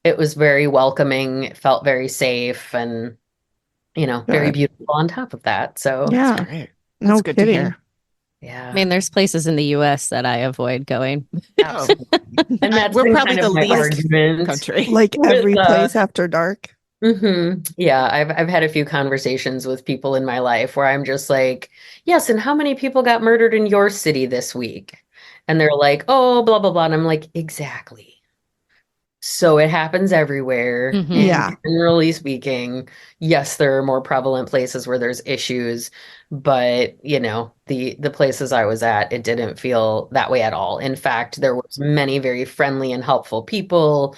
Speaker 5: it was very welcoming, it felt very safe, and, you know, very
Speaker 3: Good.
Speaker 5: beautiful on top of that. So,
Speaker 3: Yeah.
Speaker 1: Great.
Speaker 3: No
Speaker 1: That's good to
Speaker 3: kidding.
Speaker 1: hear.
Speaker 5: yeah.
Speaker 4: I mean, there's places in the US that I avoid going.
Speaker 5: Absolutely. And that's
Speaker 1: We're
Speaker 5: been
Speaker 1: probably
Speaker 5: kind
Speaker 1: the
Speaker 5: of my
Speaker 1: least
Speaker 5: argument
Speaker 1: country.
Speaker 3: Like
Speaker 5: with,
Speaker 3: every place after dark.
Speaker 5: Yeah, I've had a few conversations with people in my life where I'm just like, yes, and how many people got murdered in your city this week? And they're like, oh, blah, blah, blah. And I'm like, exactly. So it happens everywhere.
Speaker 4: Mhm.
Speaker 5: And
Speaker 3: Yeah.
Speaker 5: generally speaking, yes, there are more prevalent places where there's issues, but you know, the places I was at, it didn't feel that way at all. In fact, there was many very friendly and helpful people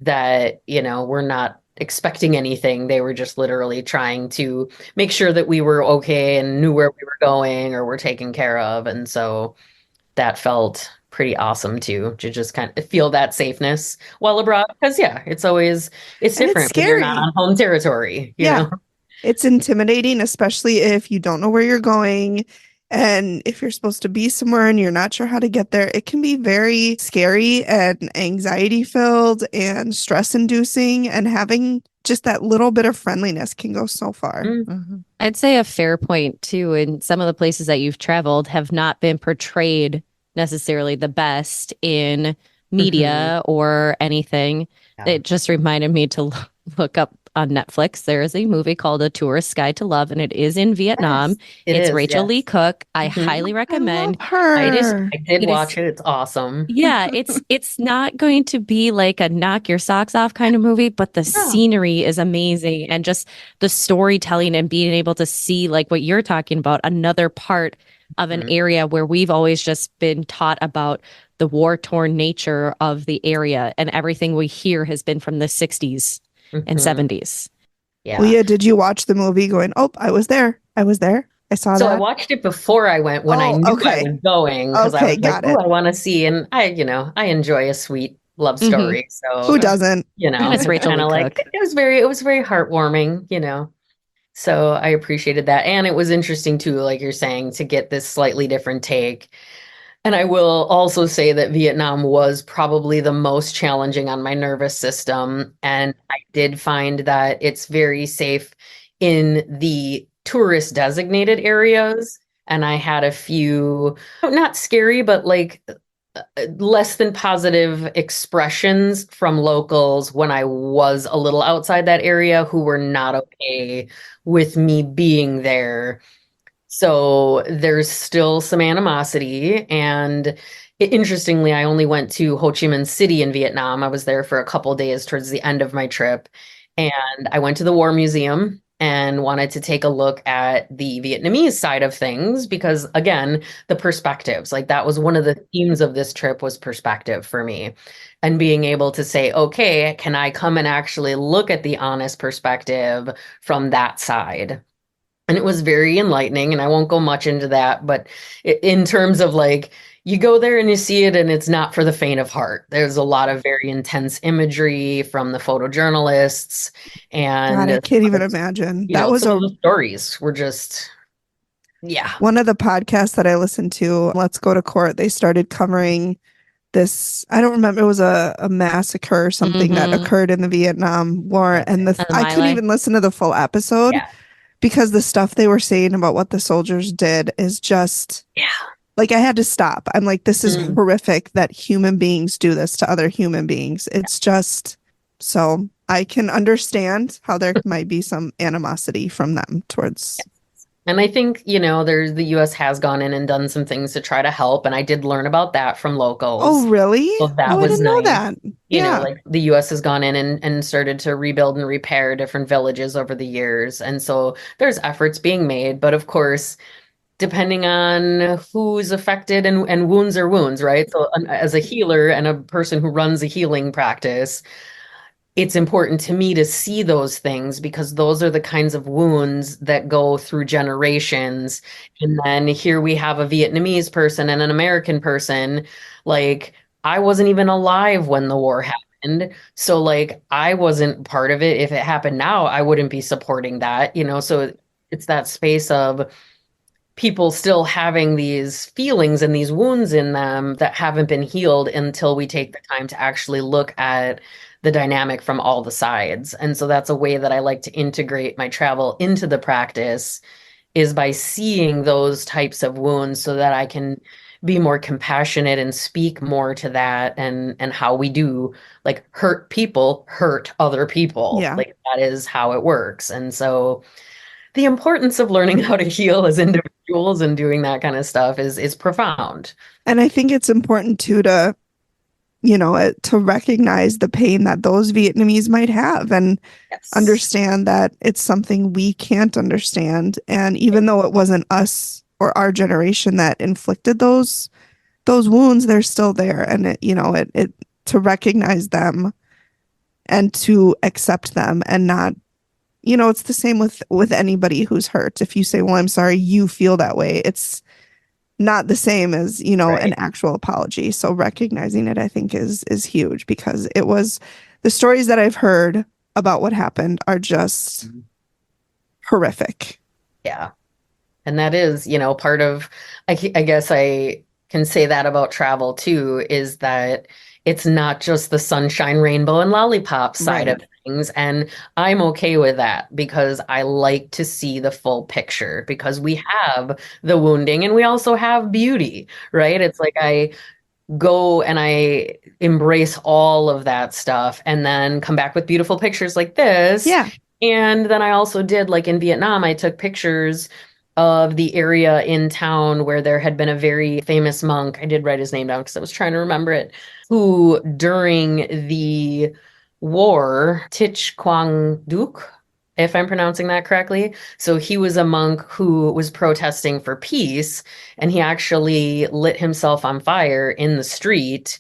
Speaker 5: that, you know, were not expecting anything. They were just literally trying to make sure that we were okay and knew where we were going or were taken care of. And so that felt pretty awesome too, to just kind of feel that safeness while abroad. Because yeah, it's
Speaker 3: And it's
Speaker 5: different when you're not
Speaker 3: scary.
Speaker 5: on home territory, you
Speaker 3: Yeah.
Speaker 5: know?
Speaker 3: It's intimidating, especially if you don't know where you're going. And if you're supposed to be somewhere and you're not sure how to get there, it can be very scary and anxiety filled and stress inducing. And having just that little bit of friendliness can go so far.
Speaker 5: Mm.
Speaker 1: Mhm.
Speaker 4: I'd say a fair point too, in some of the places that you've traveled have not been portrayed necessarily the best in media or anything.
Speaker 5: Yeah.
Speaker 4: It just reminded me to look up on Netflix. There is a movie called A Tourist's Guide to Love, and it is in Vietnam.
Speaker 5: Yes, it
Speaker 4: It's
Speaker 5: is,
Speaker 4: Rachel
Speaker 5: yes.
Speaker 4: Lee Cook. I
Speaker 5: Mhm.
Speaker 4: highly recommend.
Speaker 3: I love
Speaker 5: I
Speaker 3: her.
Speaker 5: did
Speaker 4: It
Speaker 5: watch
Speaker 4: is-
Speaker 5: it. It's awesome.
Speaker 4: Yeah, it's not going to be like a knock your socks off kind of movie, but the scenery is amazing, and just the storytelling and being able to see, like what you're talking about, another part of an
Speaker 5: Mhm.
Speaker 4: area where we've always just been taught about the war-torn nature of the area, and everything we hear has been from the 60s and
Speaker 5: Mhm.
Speaker 4: 70s.
Speaker 5: Yeah.
Speaker 3: Leah, did you watch the movie going, oh, I was there. I was there. I saw
Speaker 5: So I
Speaker 3: that.
Speaker 5: watched it before I went when I
Speaker 3: Oh,
Speaker 5: knew I
Speaker 3: okay.
Speaker 5: was going because I
Speaker 3: Okay,
Speaker 5: was like,
Speaker 3: got
Speaker 5: oh,
Speaker 3: it.
Speaker 5: I want to see. And I, you know, I enjoy a sweet love
Speaker 4: Mhm.
Speaker 5: story. So,
Speaker 3: Who doesn't?
Speaker 5: you know,
Speaker 4: And it's Rachel
Speaker 5: kind of
Speaker 4: Lee
Speaker 5: like
Speaker 4: Cook.
Speaker 5: it was very heartwarming, you know. So I appreciated that. And it was interesting too, like you're saying, to get this slightly different take. And I will also say that Vietnam was probably the most challenging on my nervous system. And I did find that it's very safe in the tourist designated areas. And I had a few, not scary, but like less than positive expressions from locals when I was a little outside that area who were not okay with me being there. So there's still some animosity. And interestingly, I only went to Ho Chi Minh City in Vietnam. I was there for a couple days towards the end of my trip. And I went to the War Museum and wanted to take a look at the Vietnamese side of things because, again, the perspectives, like that was one of the themes of this trip was perspective for me. And being able to say, okay, can I come and actually look at the honest perspective from that side? And it was very enlightening, and I won't go much into that, but in terms of like, you go there and you see it, and it's not for the faint of heart. There's a lot of very intense imagery from the photojournalists,
Speaker 3: God,
Speaker 5: and
Speaker 3: I can't even imagine.
Speaker 5: you
Speaker 3: That
Speaker 5: know,
Speaker 3: was
Speaker 5: some of the stories were just, yeah.
Speaker 3: one of the podcasts that I listened to. Let's Go to Court. They started covering this. I don't remember. It was a massacre or something that
Speaker 4: Mhm.
Speaker 3: occurred in the Vietnam War, and
Speaker 4: And the
Speaker 3: I couldn't
Speaker 4: My
Speaker 3: even listen to the full episode
Speaker 5: Yeah.
Speaker 3: because the stuff they were saying about what the soldiers did is just
Speaker 5: Yeah.
Speaker 3: like I had to stop. I'm like, this is
Speaker 5: Mm.
Speaker 3: horrific that human beings do this to other human beings. It's just so I can understand how there might be some animosity from them towards.
Speaker 5: And I think, you know, there's the US has gone in and done some things to try to help, and I did learn about that from locals.
Speaker 3: Oh, really?
Speaker 5: So that
Speaker 3: Oh, I
Speaker 5: was
Speaker 3: didn't know
Speaker 5: nice.
Speaker 3: that.
Speaker 5: You know,
Speaker 3: Yeah.
Speaker 5: like the US has gone in and started to rebuild and repair different villages over the years. And so there's efforts being made. But of course, depending on who's affected and wounds are wounds, right? So as a healer and a person who runs a healing practice, it's important to me to see those things because those are the kinds of wounds that go through generations. And then here we have a Vietnamese person and an American person. Like, I wasn't even alive when the war happened. So, like, I wasn't part of it. If it happened now, I wouldn't be supporting that, you know? So it's that space of people still having these feelings and these wounds in them that haven't been healed until we take the time to actually look at the dynamic from all the sides. And so that's a way that I like to integrate my travel into the practice is by seeing those types of wounds so that I can be more compassionate and speak more to that and how we do like hurt people hurt other people.
Speaker 3: Yeah.
Speaker 5: Like that is how it works. And so the importance of learning how to heal as individuals and doing that kind of stuff is profound.
Speaker 3: And I think it's important too to, to recognize the pain that those Vietnamese might have and
Speaker 5: Yes.
Speaker 3: understand that it's something we can't understand. And even though it wasn't us or our generation that inflicted those wounds, they're still there. And it to recognize them and to accept them and not, it's the same with anybody who's hurt. If you say, well, I'm sorry, you feel that way, it's not the same as, an
Speaker 5: Right.
Speaker 3: actual apology. So recognizing it, I think is huge because it was the stories that I've heard about what happened are just horrific.
Speaker 5: Yeah. And that is, you know, part of, I guess I can say that about travel too, is that it's not just the sunshine, rainbow, and lollipop side
Speaker 3: Right.
Speaker 5: of things. And I'm okay with that because I like to see the full picture because we have the wounding and we also have beauty, right? It's like I go and I embrace all of that stuff and then come back with beautiful pictures like this.
Speaker 3: Yeah.
Speaker 5: And then I also did, like in Vietnam, I took pictures of the area in town where there had been a very famous monk. I did write his name down because I was trying to remember it, who during the war, Thich Quang Duc, if I'm pronouncing that correctly. So he was a monk who was protesting for peace, and he actually lit himself on fire in the street.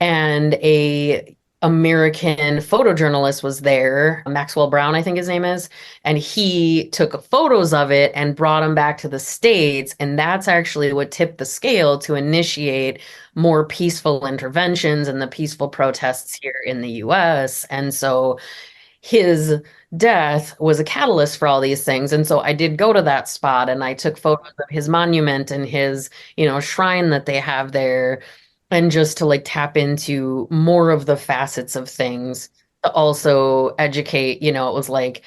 Speaker 5: And a American photojournalist was there, Maxwell Brown, I think his name is, and he took photos of it and brought them back to the States. And that's actually what tipped the scale to initiate more peaceful interventions and the peaceful protests here in the US. And so his death was a catalyst for all these things. And so I did go to that spot and I took photos of his monument and his, you know, shrine that they have there. And just to like tap into more of the facets of things to also educate, you know, it was like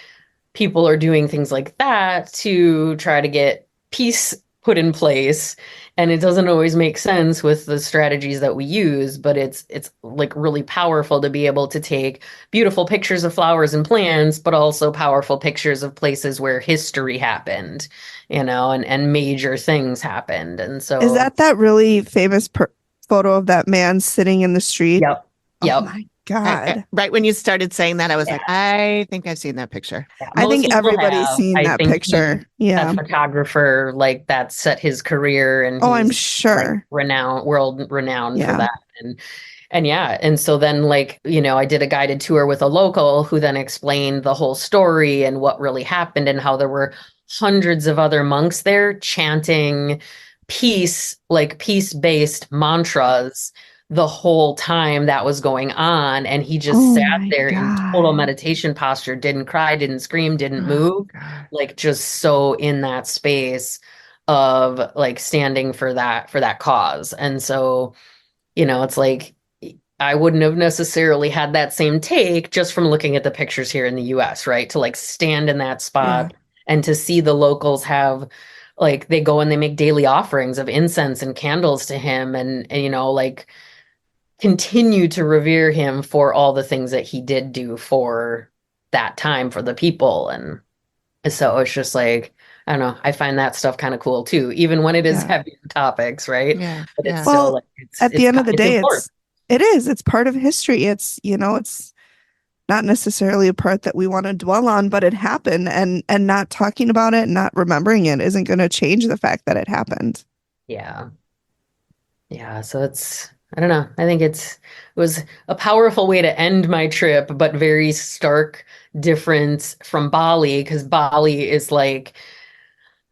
Speaker 5: people are doing things like that to try to get peace put in place, and it doesn't always make sense with the strategies that we use, but it's like really powerful to be able to take beautiful pictures of flowers and plants, but also powerful pictures of places where history happened, and major things happened. And
Speaker 3: Is
Speaker 5: so,
Speaker 3: that really famous photo of that man sitting in the street?
Speaker 5: yep,
Speaker 3: Oh
Speaker 5: yep.
Speaker 3: my God.
Speaker 1: Right when you started saying that, I was
Speaker 5: Yeah.
Speaker 1: like, I think I've seen that picture.
Speaker 5: Yeah,
Speaker 3: I
Speaker 5: most
Speaker 3: think
Speaker 5: people
Speaker 3: everybody's
Speaker 5: have.
Speaker 3: seen
Speaker 5: I
Speaker 3: that
Speaker 5: think
Speaker 3: picture.
Speaker 5: he's
Speaker 3: Yeah.
Speaker 5: a photographer, like that set his career, and
Speaker 3: Oh, I'm
Speaker 5: he's like
Speaker 3: sure.
Speaker 5: world renowned for
Speaker 3: Yeah.
Speaker 5: that. And yeah, and so then like, I did a guided tour with a local who then explained the whole story and what really happened and how there were hundreds of other monks there chanting peace-based mantras the whole time that was going on. And he just
Speaker 3: Oh
Speaker 5: sat
Speaker 3: my
Speaker 5: there in total
Speaker 3: God.
Speaker 5: meditation posture, didn't cry, didn't scream, didn't
Speaker 1: Oh,
Speaker 5: move,
Speaker 1: God.
Speaker 5: like just so in that space of like standing for that cause. And so, it's like I wouldn't have necessarily had that same take just from looking at the pictures here in the US, right? To like stand in that spot and to see the locals have like they go and they make daily offerings of incense and candles to him, and like continue to revere him for all the things that he did do for that time for the people. And so it's just like, I don't know, I find that stuff kind of cool too, even when it is
Speaker 3: Yeah.
Speaker 5: heavier topics, right?
Speaker 1: Yeah.
Speaker 5: But it's
Speaker 1: Yeah.
Speaker 5: still
Speaker 3: Well,
Speaker 5: like
Speaker 3: at the end of the
Speaker 5: it's
Speaker 3: day,
Speaker 5: important.
Speaker 3: it's part of history. It's not necessarily a part that we want to dwell on, but it happened, and not talking about it and not remembering it isn't going to change the fact that it happened.
Speaker 5: Yeah. Yeah. So I don't know. I think it was a powerful way to end my trip, but very stark difference from Bali, because Bali is like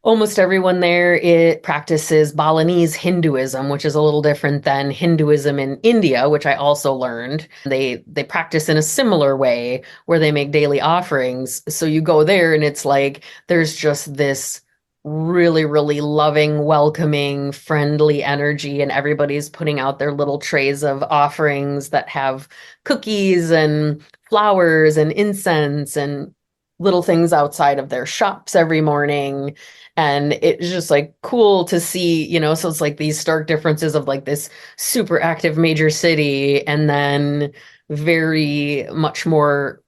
Speaker 5: almost everyone there, it practices Balinese Hinduism, which is a little different than Hinduism in India, which I also learned. They practice in a similar way where they make daily offerings. So you go there and it's like there's just this really, really loving, welcoming, friendly energy, and everybody's putting out their little trays of offerings that have cookies and flowers and incense and little things outside of their shops every morning. And it's just like cool to see, so it's like these stark differences of like this super active major city and then very much more,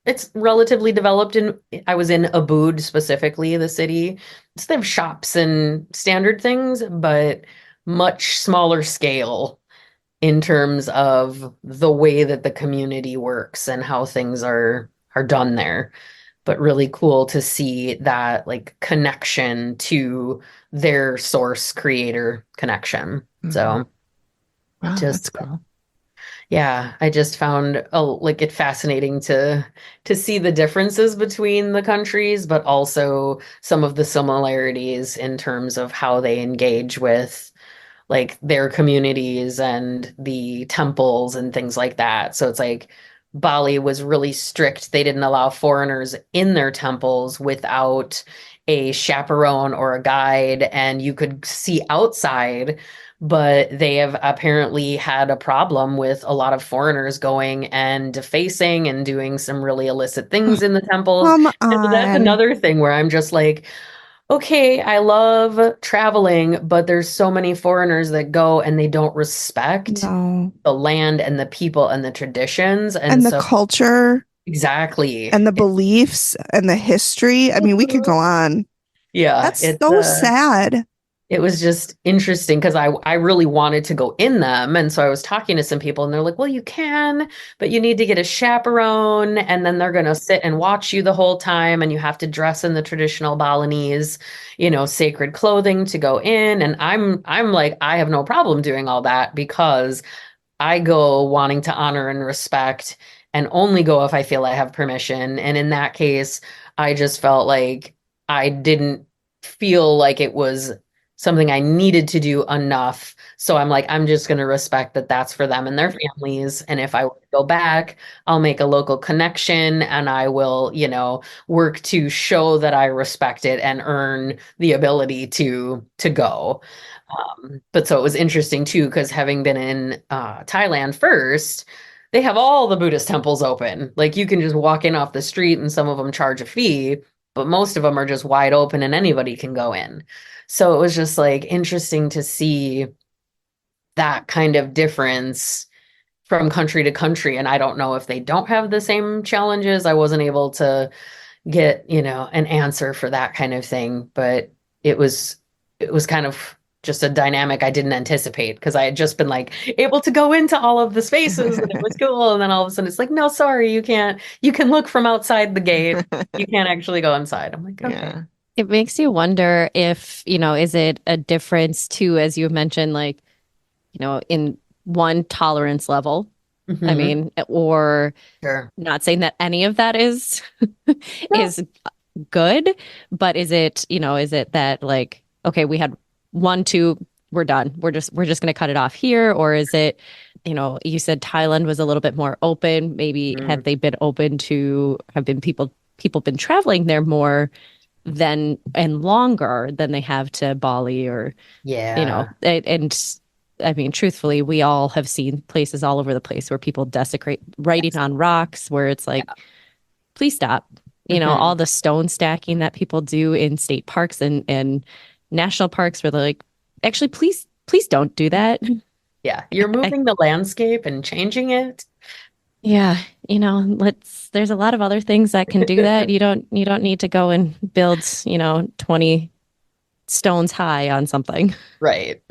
Speaker 5: it's relatively developed. I was in Ubud specifically, the city. So they have shops and standard things, but much smaller scale in terms of the way that the community works and how things are done there. But really cool to see that like connection to their source creator connection. So
Speaker 1: Wow, that's
Speaker 5: just
Speaker 1: cool.
Speaker 5: yeah, I just found like it fascinating to see the differences between the countries, but also some of the similarities in terms of how they engage with like their communities and the temples and things like that. So it's like Bali was really strict. They didn't allow foreigners in their temples without a chaperone or a guide, and you could see outside. But they have apparently had a problem with a lot of foreigners going and defacing and doing some really illicit things in the temples.
Speaker 3: Come
Speaker 5: And so that's
Speaker 3: on.
Speaker 5: another thing where I'm just like, okay, I love traveling, but there's so many foreigners that go and they don't respect
Speaker 3: No.
Speaker 5: the land and the people and the traditions. And
Speaker 3: And the
Speaker 5: so,
Speaker 3: culture
Speaker 5: exactly.
Speaker 3: and the beliefs and the history. I mean, we could go on.
Speaker 5: Yeah,
Speaker 3: That's so sad.
Speaker 5: it was just interesting because I really wanted to go in them. And so I was talking to some people and they're like, well, you can, but you need to get a chaperone. And then they're going to sit and watch you the whole time. And you have to dress in the traditional Balinese, sacred clothing to go in. And I'm like, I have no problem doing all that because I go wanting to honor and respect and only go if I feel I have permission. And in that case, I just felt like I didn't feel like it was something I needed to do enough. So I'm like, I'm just going to respect that that's for them and their families. And if I were to go back, I'll make a local connection and I will, work to show that I respect it and earn the ability to go. But so it was interesting too, because having been in Thailand first, they have all the Buddhist temples open. Like you can just walk in off the street and some of them charge a fee. but most of them are just wide open and anybody can go in. So it was just like interesting to see that kind of difference from country to country. And I don't know if they don't have the same challenges. I wasn't able to get, an answer for that kind of thing, but it was kind of just a dynamic I didn't anticipate because I had just been like able to go into all of the spaces and it was cool. And then all of a sudden it's like, no, sorry, you can't. You can look from outside the gate. You can't actually go inside. I'm like, okay.
Speaker 1: Yeah.
Speaker 4: It makes you wonder if, is it a difference too, as you mentioned, like, in one tolerance level. I
Speaker 5: Mhm.
Speaker 4: mean, or
Speaker 5: Sure.
Speaker 4: not saying that any of that is is good, but is it that like, okay, we had 1, 2, we're done. We're just going to cut it off here, or is it, you said Thailand was a little bit more open. Maybe have they been open to people been traveling there more than and longer than they have to Bali or
Speaker 5: Yeah.
Speaker 4: and I mean, truthfully, we all have seen places all over the place where people desecrate writing on rocks, where it's like, please stop. All the stone stacking that people do in state parks and national parks, where they're like, actually, please don't do that.
Speaker 5: Yeah. You're moving the landscape and changing it.
Speaker 4: Yeah, there's a lot of other things that can do that. You don't need to go and build, 20 stones high on something.
Speaker 5: Right.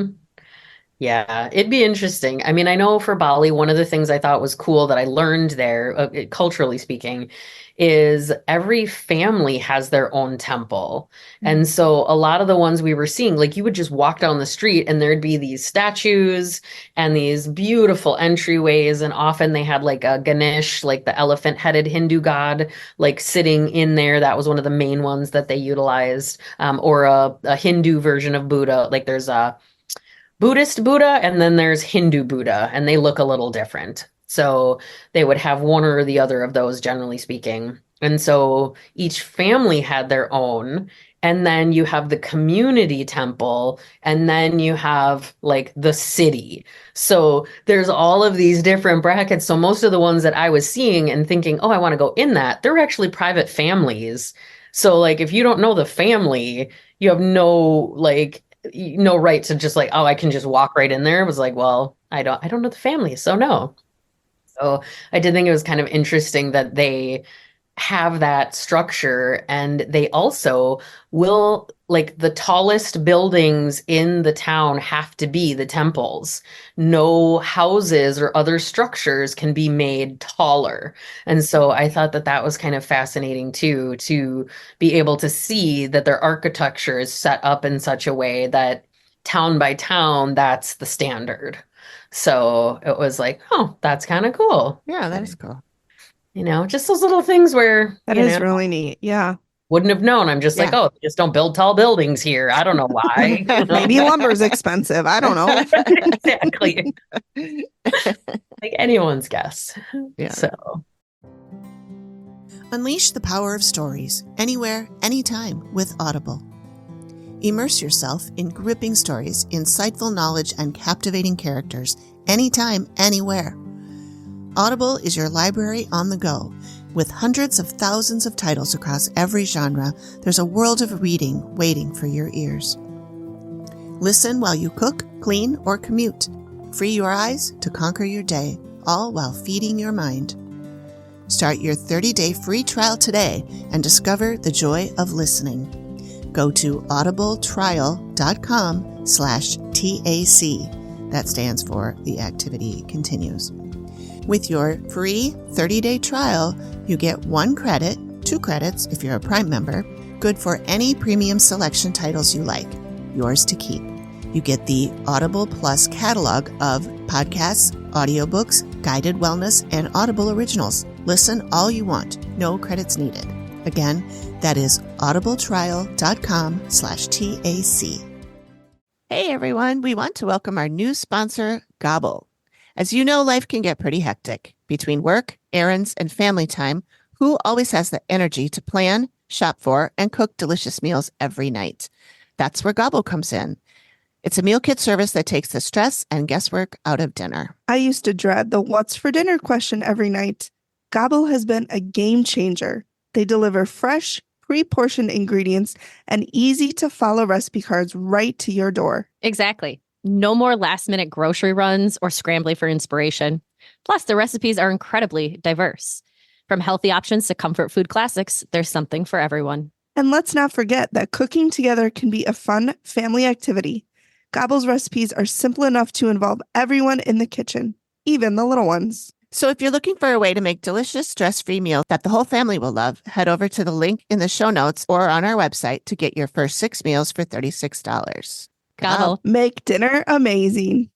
Speaker 5: Yeah, it'd be interesting. I mean, I know for Bali, one of the things I thought was cool that I learned there, culturally speaking, is every family has their own temple. And so a lot of the ones we were seeing, like you would just walk down the street and there'd be these statues and these beautiful entryways. And often they had like a Ganesh, like the elephant-headed Hindu god, like sitting in there. That was one of the main ones that they utilized, or a Hindu version of Buddha. Like there's a Buddhist Buddha and then there's Hindu Buddha, and they look a little different. So they would have one or the other of those, generally speaking. And so each family had their own. And then you have the community temple, and then you have like the city. So there's all of these different brackets. So most of the ones that I was seeing and thinking, oh, I want to go in that, they're actually private families. So like if you don't know the family, you have no right to just like, oh, I can just walk right in there. It was like, well, I don't know the family, so no. So I did think it was kind of interesting that they have that structure, and they also will, like, the tallest buildings in the town have to be the temples. No houses or other structures can be made taller. And so I thought that that was kind of fascinating too, to be able to see that their architecture is set up in such a way that town by town, that's the standard. So it was like, oh, that's kind of cool.
Speaker 1: Yeah, that is cool.
Speaker 5: Just those little things where,
Speaker 3: That is really neat. Yeah.
Speaker 5: wouldn't have known. I'm just like,
Speaker 1: Yeah.
Speaker 5: oh, they just don't build tall buildings here. I don't know why.
Speaker 3: Maybe lumber's expensive. I don't know.
Speaker 5: Exactly. Like anyone's guess.
Speaker 1: Yeah.
Speaker 5: So,
Speaker 1: Unleash the power of stories anywhere, anytime with Audible. Immerse yourself in gripping stories, insightful knowledge, and captivating characters anytime, anywhere. Audible is your library on the go. With hundreds of thousands of titles across every genre, there's a world of reading waiting for your ears. Listen while you cook, clean, or commute. Free your eyes to conquer your day, all while feeding your mind. Start your 30-day free trial today and discover the joy of listening. Go to audibletrial.com/TAC. That stands for The Activity Continues. With your free 30-day trial, you get 1 credit, 2 credits if you're a Prime member, good for any premium selection titles you like, yours to keep. You get the Audible Plus catalog of podcasts, audiobooks, guided wellness, and Audible originals. Listen all you want, no credits needed. Again, that is audibletrial.com/TAC. Hey everyone, we want to welcome our new sponsor, Gobble. As you know, life can get pretty hectic. Between work, errands, and family time, who always has the energy to plan, shop for, and cook delicious meals every night? That's where Gobble comes in. It's a meal kit service that takes the stress and guesswork out of dinner.
Speaker 3: I used to dread the what's for dinner question every night. Gobble has been a game changer. They deliver fresh, pre-portioned ingredients, and easy-to-follow recipe cards right to your door.
Speaker 4: Exactly. No more last-minute grocery runs or scrambling for inspiration. Plus, the recipes are incredibly diverse. From healthy options to comfort food classics, there's something for everyone.
Speaker 3: And let's not forget that cooking together can be a fun family activity. Gobble's recipes are simple enough to involve everyone in the kitchen, even the little ones.
Speaker 1: So if you're looking for a way to make delicious, stress-free meals that the whole family will love, head over to the link in the show notes or on our website to get your first 6 meals for $36.
Speaker 4: Gobble.
Speaker 3: Make dinner amazing.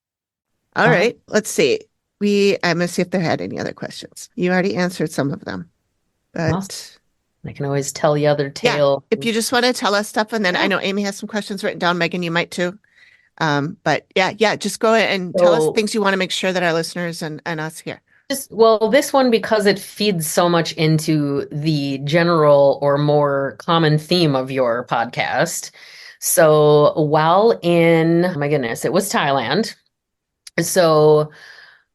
Speaker 1: All right, let's see. I'm going to see if there had any other questions. You already answered some of them. But
Speaker 5: Awesome. I can always tell the other tale.
Speaker 1: if you just want to tell us stuff, and then I know Amy has some questions written down. Megan, you might too. But just go ahead and tell us things you want to make sure that our listeners and us hear.
Speaker 5: This one, because it feeds so much into the general or more common theme of your podcast. So while in, oh my goodness, it was Thailand. So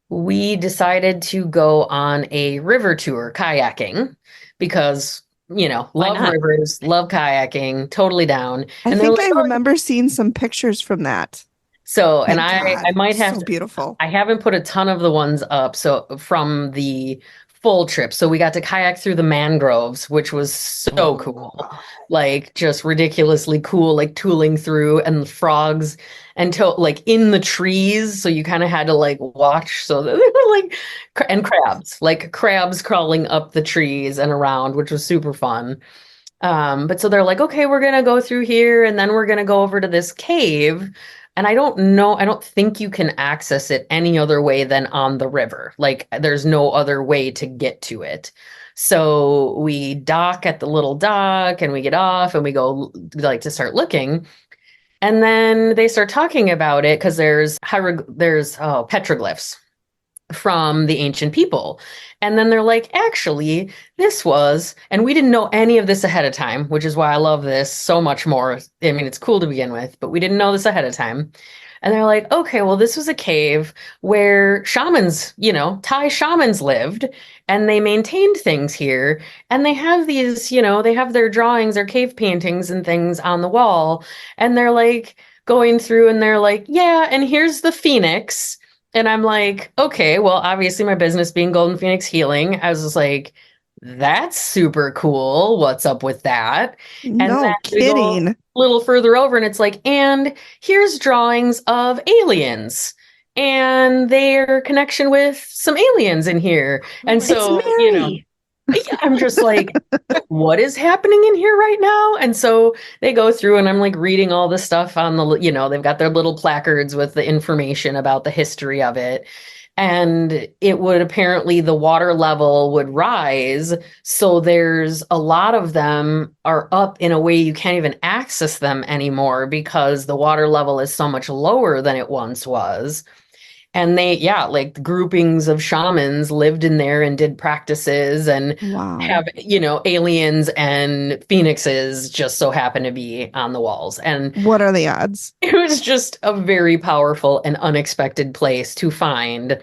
Speaker 5: we decided to go on a river tour, kayaking, because, love rivers, love kayaking, totally down.
Speaker 3: I think I remember seeing some pictures from that.
Speaker 5: So, and I might have,
Speaker 3: so beautiful.
Speaker 5: I haven't put a ton of the ones up. So from the full trip. So we got to kayak through the mangroves, which was so cool, like just ridiculously cool, like tooling through, and frogs until like in the trees. So you kind of had to like watch. So they were like, and crabs crawling up the trees and around, which was super fun. But so they're like, okay, we're going to go through here and then we're going to go over to this cave. And I don't think you can access it any other way than on the river. Like there's no other way to get to it. So we dock at the little dock and we get off and we go like to start looking. And then they start talking about it because there's petroglyphs from the ancient people. And then they're like, actually, and we didn't know any of this ahead of time, which is why I love this so much more. I mean, it's cool to begin with, but we didn't know this ahead of time. And they're like, okay, well, this was a cave where shamans, Thai shamans lived, and they maintained things here. And they have these, they have their drawings, their cave paintings and things on the wall. And they're like going through and they're like, yeah, and here's the phoenix. And I'm like, okay, well, obviously my business being Golden Phoenix Healing, I was just like, that's super cool. What's up with that?
Speaker 3: No kidding.
Speaker 5: A little further over and it's like, and here's drawings of aliens and their connection with some aliens in here. And so, I'm just like, what is happening in here right now? And so they go through and I'm like reading all the stuff on the, they've got their little placards with the information about the history of it. And it would apparently, the water level would rise. So there's a lot of them are up in a way you can't even access them anymore because the water level is so much lower than it once was. And they, like groupings of shamans lived in there and did practices and have, aliens and phoenixes just so happen to be on the walls. And
Speaker 3: what are the odds?
Speaker 5: It was just a very powerful and unexpected place to find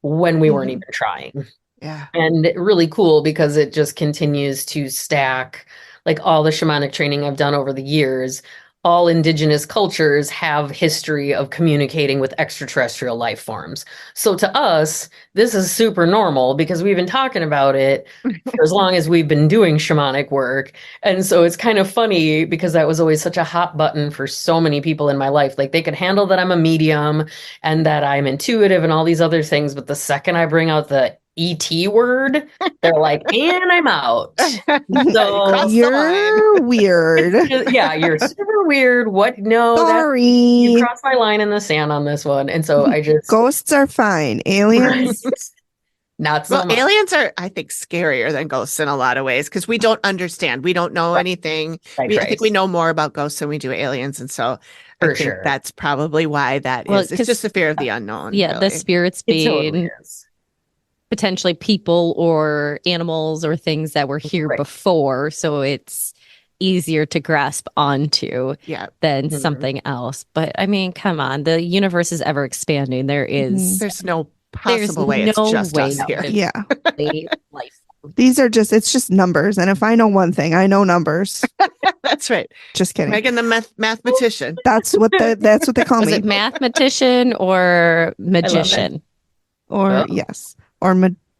Speaker 5: when we weren't even trying.
Speaker 1: Yeah.
Speaker 5: And really cool because it just continues to stack like all the shamanic training I've done over the years. All indigenous cultures have history of communicating with extraterrestrial life forms. So to us, this is super normal because we've been talking about it for as long as we've been doing shamanic work. And so it's kind of funny because that was always such a hot button for so many people in my life. Like they could handle that I'm a medium and that I'm intuitive and all these other things. But the second I bring out the ET word, they're like, and I'm out. So
Speaker 3: you're weird.
Speaker 5: Yeah, you're super weird. What? No,
Speaker 3: sorry,
Speaker 5: you crossed my line in the sand on this one. And so I just
Speaker 3: ghosts are fine. Aliens,
Speaker 5: not so much.
Speaker 1: Aliens are, I think, scarier than ghosts in a lot of ways because we don't understand. We don't know anything. I think we know more about ghosts than we do aliens, and so I think that's probably why that is. It's just the fear of the unknown.
Speaker 4: Yeah,
Speaker 1: really.
Speaker 4: The spirits being potentially people or animals or things that were here before, so it's easier to grasp onto than something else. But I mean, come on, the universe is ever expanding. There's
Speaker 1: no possible way it's just us here.
Speaker 3: Yeah.
Speaker 4: Life.
Speaker 3: it's just numbers. And if I know one thing, I know numbers.
Speaker 1: That's right.
Speaker 3: Just kidding.
Speaker 1: Megan, the mathematician.
Speaker 3: That's what they call
Speaker 4: Was
Speaker 3: me.
Speaker 4: it mathematician or magician?
Speaker 3: Or
Speaker 5: Oh.
Speaker 3: yes. Or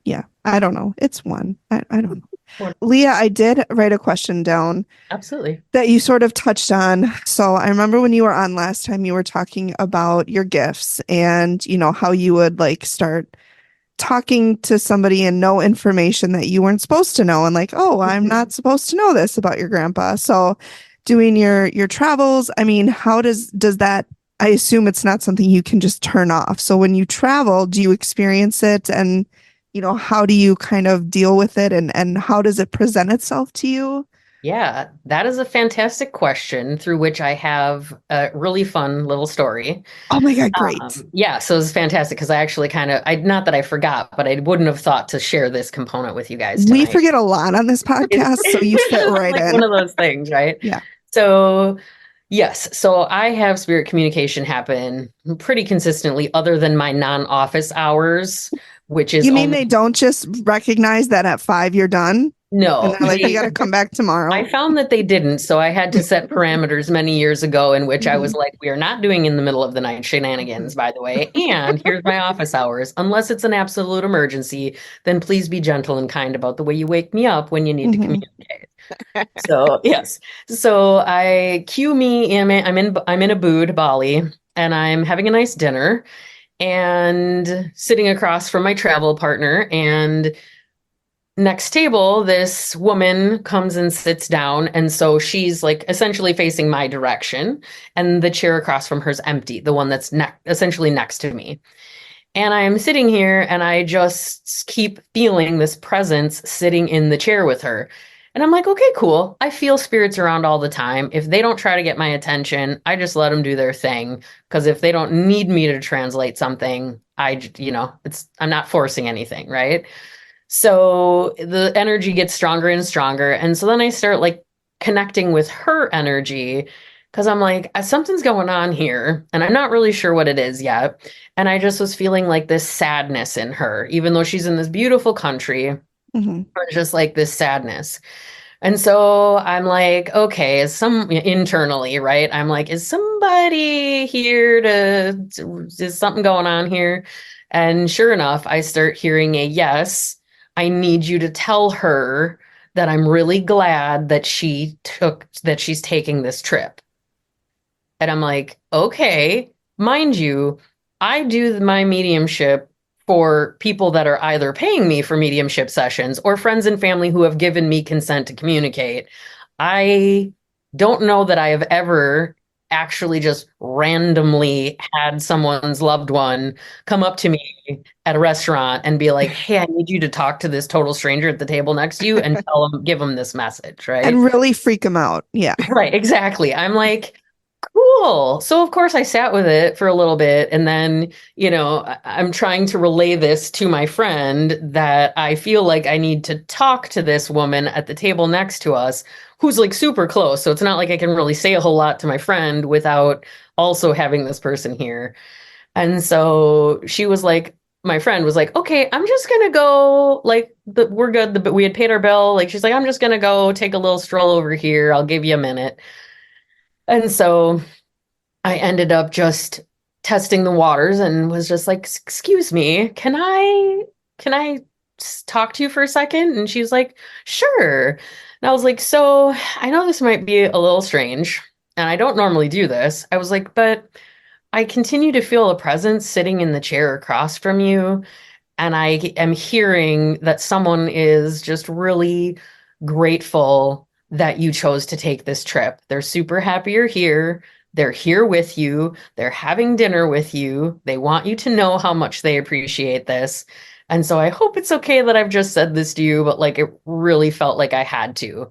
Speaker 3: yeah. I don't know. It's one. I don't know.
Speaker 5: One.
Speaker 3: Leah, I did write a question down
Speaker 5: Absolutely.
Speaker 3: that you sort of touched on. So I remember when you were on last time, you were talking about your gifts and, how you would like start talking to somebody and know information that you weren't supposed to know. And like, oh, I'm not supposed to know this about your grandpa. So doing your travels, I mean, how does that, I assume it's not something you can just turn off. So when you travel, do you experience it? And, how do you kind of deal with it? And how does it present itself to you?
Speaker 5: Yeah, that is a fantastic question through which I have a really fun little story.
Speaker 3: Oh my God, great.
Speaker 5: Yeah, so it's fantastic because I actually not that I forgot, but I wouldn't have thought to share this component with you guys tonight.
Speaker 3: We forget a lot on this podcast, so you fit right
Speaker 5: like
Speaker 3: in.
Speaker 5: One of those things, right?
Speaker 3: Yeah.
Speaker 5: So, yes, so I have spirit communication happen pretty consistently other than my non-office hours, which is
Speaker 3: You mean they don't just recognize that at 5 you're done?
Speaker 5: No.
Speaker 3: And they're like, you got to come back tomorrow.
Speaker 5: I found that they didn't. So I had to set parameters many years ago in which I was like, we are not doing in the middle of the night shenanigans, by the way. And here's my office hours. Unless it's an absolute emergency, then please be gentle and kind about the way you wake me up when you need to communicate. So yes. So I'm in Ubud, Bali, and I'm having a nice dinner and sitting across from my travel partner, and next table, this woman comes and sits down. And so she's like essentially facing my direction. And the chair across from her is empty, the one that's essentially next to me. And I'm sitting here and I just keep feeling this presence sitting in the chair with her. And I'm like, okay, cool. I feel spirits around all the time. If they don't try to get my attention, I just let them do their thing. Because if they don't need me to translate something, I'm not forcing anything, right? So the energy gets stronger and stronger. And so then I start like connecting with her energy because I'm like, something's going on here and I'm not really sure what it is yet. And I just was feeling like this sadness in her, even though she's in this beautiful country, just like this sadness. And so I'm like, okay, internally, right? I'm like, is somebody here is something going on here? And sure enough, I start hearing a yes. I need you to tell her that I'm really glad that she's taking this trip. And I'm like, okay, mind you, I do my mediumship for people that are either paying me for mediumship sessions or friends and family who have given me consent to communicate. I don't know that I have ever actually just randomly had someone's loved one come up to me at a restaurant and be like, hey, I need you to talk to this total stranger at the table next to you and give them this message, right?
Speaker 3: And really freak them out. Yeah.
Speaker 5: Right, exactly. I'm like, cool. So of course I sat with it for a little bit and then, I'm trying to relay this to my friend that I feel like I need to talk to this woman at the table next to us who's like super close. So it's not like I can really say a whole lot to my friend without also having this person here. And so my friend was like, okay, I'm just going to go, like, we're good. We had paid our bill. Like, she's like, I'm just going to go take a little stroll over here. I'll give you a minute. And so I ended up just testing the waters and was just like, excuse me, can I talk to you for a second? And she's like, sure. And I was like, so I know this might be a little strange and I don't normally do this. I was like, but I continue to feel a presence sitting in the chair across from you. And I am hearing that someone is just really grateful that you chose to take this trip. They're super happy you're here. They're here with you. They're having dinner with you. They want you to know how much they appreciate this. And so I hope it's okay that I've just said this to you, but like it really felt like I had to.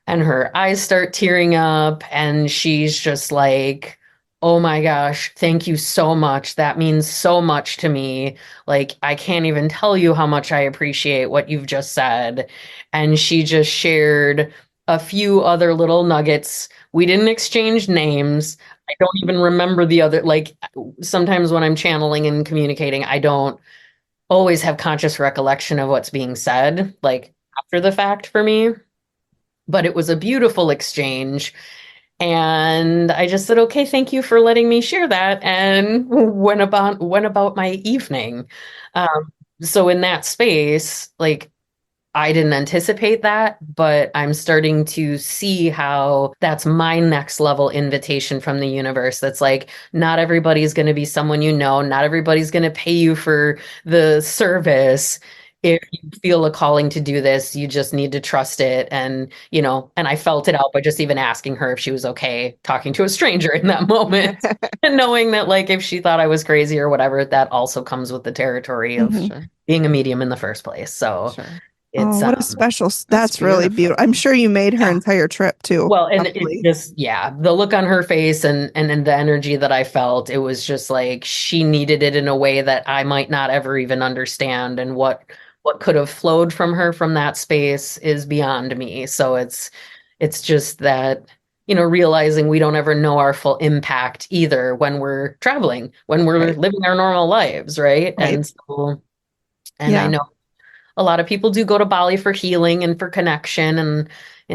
Speaker 5: And her eyes start tearing up and she's just like, oh my gosh, thank you so much. That means so much to me. Like, I can't even tell you how much I appreciate what you've just said. And she just shared a few other little nuggets. We didn't exchange names. I don't even remember the other, like sometimes when I'm channeling and communicating, I don't always have conscious recollection of what's being said. Like after the fact for me, but it was a beautiful exchange. And I just said, okay, thank you for letting me share that, and went about my evening. So in that space, like I didn't anticipate that, but I'm starting to see how that's my next level invitation from the universe. That's like, not everybody's going to be someone you know, not everybody's going to pay you for the service. If you feel a calling to do this, you just need to trust it. And, and I felt it out by just even asking her if she was okay talking to a stranger in that moment. And knowing that, like, if she thought I was crazy or whatever, that also comes with the territory of
Speaker 3: Mhm.
Speaker 1: Sure.
Speaker 5: being a medium in the first place. So
Speaker 1: Sure.
Speaker 5: it's
Speaker 3: Oh, what a special. That's really
Speaker 1: beautiful.
Speaker 3: beautiful. I'm sure you made her
Speaker 5: Yeah.
Speaker 3: entire trip too.
Speaker 5: Well, and
Speaker 3: probably.
Speaker 5: it just, yeah, the look on her face and the energy that I felt, it was just like she needed it in a way that I might not ever even understand. And what could have flowed from her from that space is beyond me. So it's just that, realizing we don't ever know our full impact either when we're traveling, when we're
Speaker 1: Right.
Speaker 5: living our normal lives, right?
Speaker 3: Right.
Speaker 5: And I
Speaker 3: Yeah.
Speaker 5: know a lot of people do go to Bali for healing and for connection. And,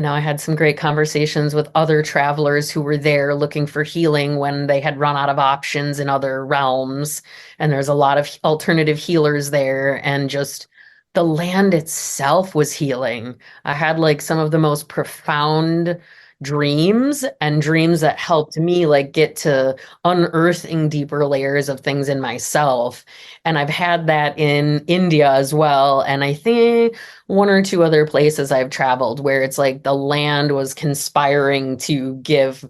Speaker 5: I had some great conversations with other travelers who were there looking for healing when they had run out of options in other realms. And there's a lot of alternative healers there. And just the land itself was healing. I had like some of the most profound dreams, and dreams that helped me like get to unearthing deeper layers of things in myself. And I've had that in India as well. And I think one or two other places I've traveled where it's like the land was conspiring to give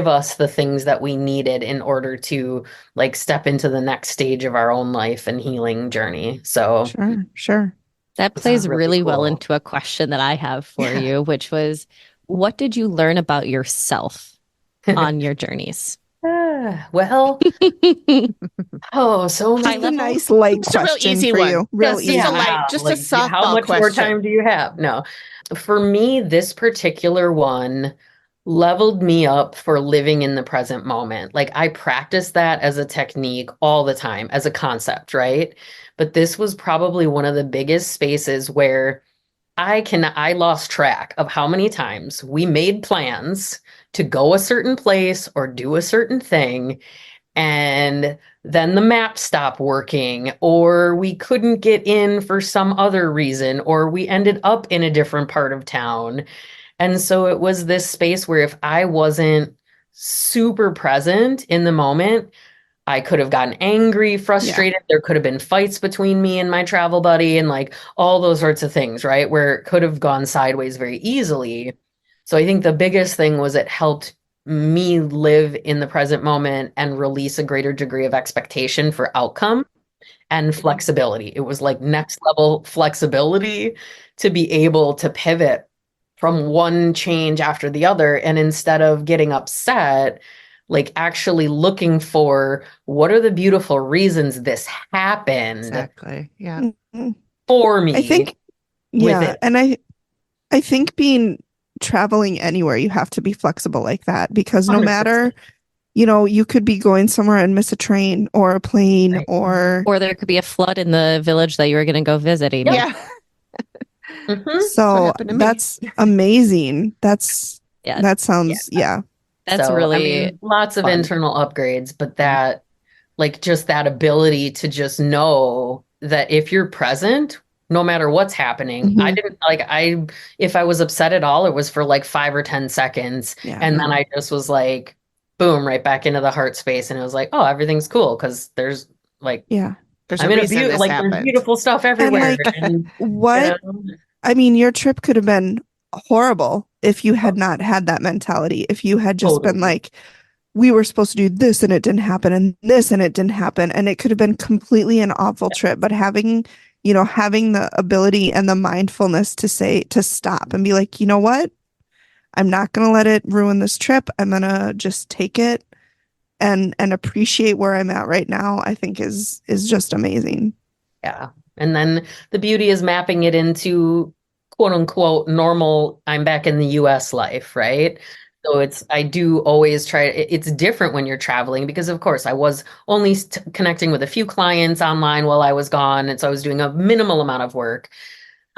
Speaker 5: us the things that we needed in order to like step into the next stage of our own life and healing journey. So
Speaker 3: Sure.
Speaker 4: That
Speaker 5: it's
Speaker 4: plays
Speaker 5: really
Speaker 4: really well
Speaker 5: cool.
Speaker 4: into a question that I have for
Speaker 5: Yeah.
Speaker 4: you, which was, what did you learn about yourself on your journeys?
Speaker 5: Well, so
Speaker 3: Just
Speaker 5: many.
Speaker 3: a nice light
Speaker 1: It's a real
Speaker 3: question
Speaker 1: easy
Speaker 3: for
Speaker 1: one.
Speaker 3: you. Real
Speaker 1: Just
Speaker 3: easy.
Speaker 1: a light, just a
Speaker 5: Like, how
Speaker 1: softball
Speaker 5: much more
Speaker 1: question.
Speaker 5: time do you have? No. For me, this particular one leveled me up for living in the present moment. Like I practice that as a technique all the time, as a concept, right? But this was probably one of the biggest spaces where I lost track of how many times we made plans to go a certain place or do a certain thing, and then the map stopped working, or we couldn't get in for some other reason, or we ended up in a different part of town. And so it was this space where if I wasn't super present in the moment, I could have gotten angry, frustrated. There could have been fights between me and my travel buddy, and like all those sorts of things, right? Where it could have gone sideways very easily. So I think the biggest thing was it helped me live in the present moment and release a greater degree of expectation for outcome and flexibility. It was like next level flexibility to be able to pivot from one change after the other. And instead of getting upset, like actually looking for what are the beautiful reasons this happened
Speaker 1: Exactly. Yeah.
Speaker 3: Mhm.
Speaker 5: for me
Speaker 3: I think,
Speaker 5: with
Speaker 3: yeah.
Speaker 5: it.
Speaker 3: And I think being traveling anywhere, you have to be flexible like that because no
Speaker 5: 100%.
Speaker 3: matter, you could be going somewhere and miss a train or a plane
Speaker 5: Right.
Speaker 3: or
Speaker 4: Or there could be a flood in the village that you were going to go visit, Amy.
Speaker 1: Yeah.
Speaker 5: Mhm.
Speaker 1: That's what
Speaker 3: so
Speaker 1: happened to me.
Speaker 3: that's amazing.
Speaker 4: Yeah.
Speaker 3: That sounds, yeah.
Speaker 4: That's
Speaker 5: So, I
Speaker 4: really
Speaker 5: mean, lots of
Speaker 4: fun.
Speaker 5: internal upgrades, but that, like, just that ability to just know that if you're present, no matter what's happening, I
Speaker 3: Mhm.
Speaker 5: didn't like, if I was upset at all, it was for like 5 or 10 seconds.
Speaker 3: Yeah.
Speaker 5: And then I just was like, boom, right back into the heart space. And it was like, oh, everything's cool. Cause there's like,
Speaker 3: Yeah.
Speaker 1: There's
Speaker 5: I'm
Speaker 1: a
Speaker 5: in a
Speaker 1: reason this
Speaker 5: like, there's
Speaker 1: happened.
Speaker 5: beautiful stuff
Speaker 3: And
Speaker 5: everywhere.
Speaker 3: like,
Speaker 5: And,
Speaker 3: what? I mean, your trip could have been horrible if you had not had that mentality. If you had just been
Speaker 5: Totally.
Speaker 3: like, we were supposed to do this and it didn't happen, and this and it didn't happen, and it could have been completely an awful trip. But having the ability and the mindfulness to stop and be like, you know what? I'm not going to let it ruin this trip. I'm going to just take it and appreciate where I'm at right now, I think is just amazing.
Speaker 5: Yeah. And then the beauty is mapping it into quote unquote normal, I'm back in the US life, right? So I do always try, it's different when you're traveling because, of course, I was only connecting with a few clients online while I was gone. And so I was doing a minimal amount of work.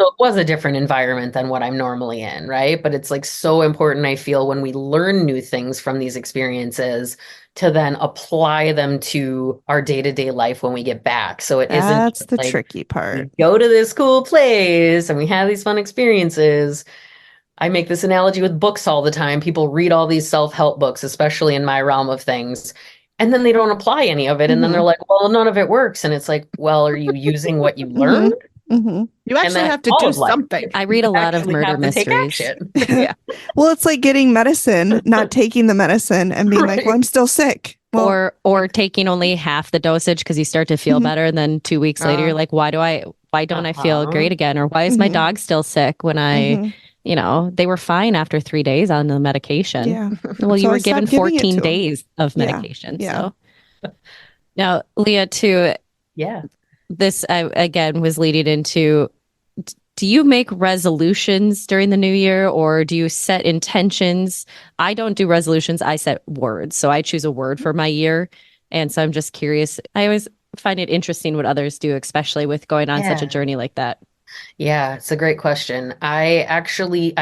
Speaker 5: So it was a different environment than what I'm normally in, right? But it's like so important, I feel, when we learn new things from these experiences to then apply them to our day-to-day life when we get back. So it isn't
Speaker 3: That's
Speaker 5: just
Speaker 3: the
Speaker 5: like
Speaker 3: tricky
Speaker 5: we
Speaker 3: part.
Speaker 5: go to this cool place and we have these fun experiences. I make this analogy with books all the time. People read all these self-help books, especially in my realm of things, and then they don't apply any of it. And then they're like, well, none of it works. And it's like, well, are you using what you learned?
Speaker 3: You
Speaker 1: You
Speaker 5: And
Speaker 1: actually
Speaker 5: that's
Speaker 1: have to
Speaker 5: all
Speaker 1: do
Speaker 5: of life.
Speaker 1: something.
Speaker 4: I read a
Speaker 5: You
Speaker 4: lot of
Speaker 5: actually
Speaker 4: murder
Speaker 5: have to take
Speaker 4: mysteries.
Speaker 5: action.
Speaker 1: Yeah.
Speaker 3: Well, it's like getting medicine, not taking the medicine and being like,
Speaker 5: Right.
Speaker 3: well, I'm still sick. Well,
Speaker 4: Or taking only half the dosage because you start to feel better, and then 2 weeks later you're like, why don't I feel great again? Or why is my dog still sick when I, they were fine after 3 days on the medication.
Speaker 3: yeah.
Speaker 4: Well, you
Speaker 3: So I
Speaker 4: were given
Speaker 3: stopped giving it
Speaker 4: 14
Speaker 3: to 'em.
Speaker 4: days of
Speaker 3: Yeah,
Speaker 4: medication.
Speaker 3: yeah.
Speaker 4: So now, Leah, too,
Speaker 5: Yeah.
Speaker 4: this again was leading into, do you make resolutions during the new year, or do you set intentions? I don't do resolutions. I set words. So I choose a word for my year. And so I'm just curious. I always find it interesting what others do, especially with going on such a
Speaker 5: Yeah.
Speaker 4: journey like that.
Speaker 5: Yeah, it's a great question. I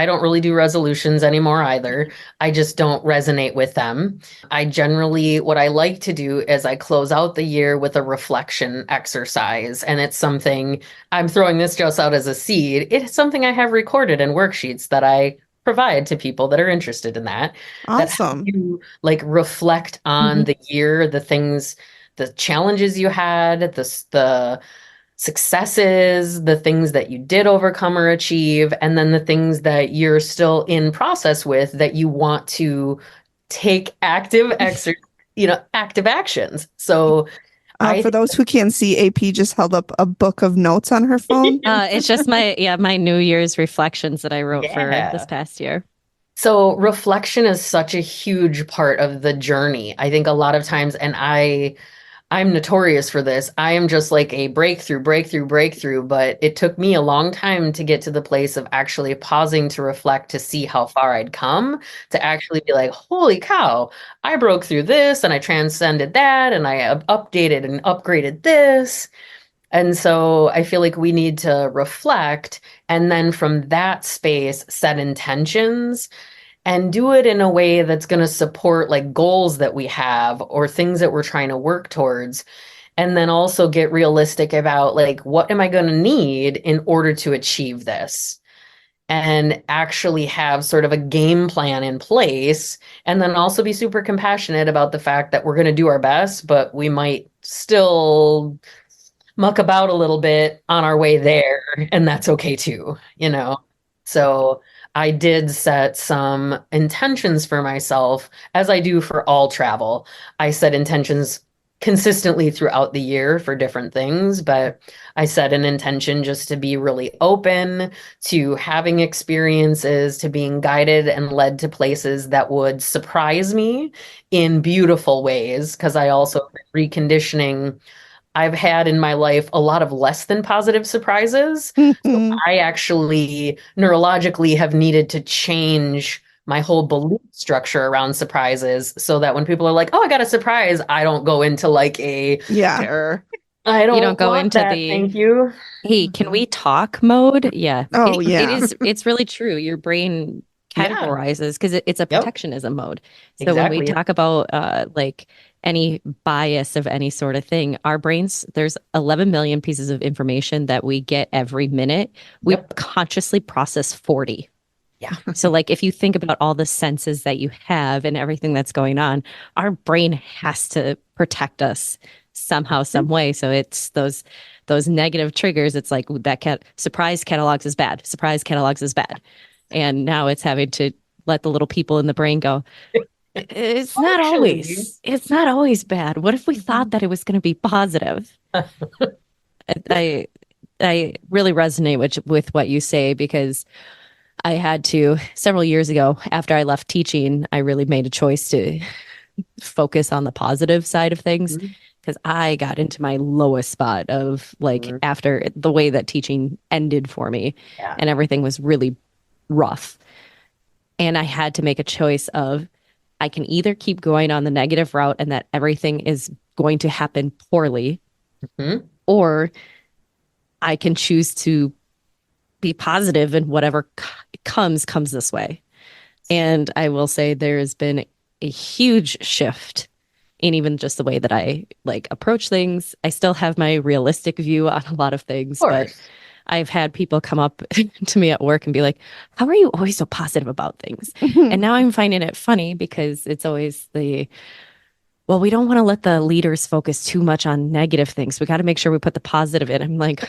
Speaker 5: don't really do resolutions anymore either. I just don't resonate with them. What I like to do is I close out the year with a reflection exercise. And it's something I'm throwing this just out as a seed. It's something I have recorded in worksheets that I provide to people that are interested in that help
Speaker 3: Awesome.
Speaker 5: you like reflect on the year, the things, the challenges you had, the successes, the things that you did overcome or achieve, and then the things that you're still in process with that you want to take active actions. So
Speaker 3: For those who can't see, AP just held up a book of notes on her phone.
Speaker 4: It's just my New Year's reflections that I wrote for this
Speaker 5: Yeah.
Speaker 4: past year.
Speaker 5: So reflection is such a huge part of the journey. I think a lot of times, and I'm notorious for this. I am just like a breakthrough, breakthrough, breakthrough. But it took me a long time to get to the place of actually pausing to reflect to see how far I'd come, to actually be like, holy cow, I broke through this and I transcended that and I updated and upgraded this. And so I feel like we need to reflect and then from that space set intentions and do it in a way that's going to support like goals that we have or things that we're trying to work towards. And then also get realistic about like, what am I going to need in order to achieve this? And actually have sort of a game plan in place. And then also be super compassionate about the fact that we're going to do our best, but we might still muck about a little bit on our way there. And that's okay too, you know? So I did set some intentions for myself, as I do for all travel. I set intentions consistently throughout the year for different things, but I set an intention just to be really open to having experiences, to being guided and led to places that would surprise me in beautiful ways. Because I also reconditioning. I've had in my life a lot of less than positive surprises. So I actually neurologically have needed to change my whole belief structure around surprises so that when people are like, oh, I got a surprise, I don't go into like
Speaker 3: Yeah.
Speaker 1: Terror.
Speaker 5: I
Speaker 4: You don't
Speaker 5: don't
Speaker 4: go
Speaker 5: want
Speaker 4: into
Speaker 5: that, thank you.
Speaker 4: hey, can we talk mode? Yeah.
Speaker 3: Oh, yeah.
Speaker 4: It's really true. Your brain
Speaker 5: Yeah.
Speaker 4: categorizes because it's a
Speaker 5: Yep.
Speaker 4: protectionism mode. So when we
Speaker 5: Exactly.
Speaker 4: talk about like any bias of any sort of thing, our brains, there's 11 million pieces of information that we get every minute. We
Speaker 5: Yep.
Speaker 4: consciously process 40.
Speaker 5: Yeah.
Speaker 4: So like if you think about all the senses that you have and everything that's going on, our brain has to protect us somehow, some way. So it's those negative triggers. It's like that surprise catalogs is bad. Surprise catalogs is bad. And now it's having to let the little people in the brain go, it's not always bad. What if we thought that it was going to be positive? I really resonate with what you say, because I had to, several years ago after I left teaching, I really made a choice to focus on the positive side of things, because I got into my lowest spot of like after the way that teaching ended for me,
Speaker 5: Yeah.
Speaker 4: and everything was really rough. And I had to make a choice of, I can either keep going on the negative route and that everything is going to happen poorly,
Speaker 5: Mhm.
Speaker 4: or I can choose to be positive, and whatever comes this way. And I will say there has been a huge shift in even just the way that I like approach things. I still have my realistic view on a lot of things,
Speaker 5: Of
Speaker 4: but
Speaker 5: course.
Speaker 4: I've had people come up to me at work and be like, "How are you always so positive about things?" And now I'm finding it funny because it's always well, we don't want to let the leaders focus too much on negative things. We got to make sure we put the positive in. I'm like,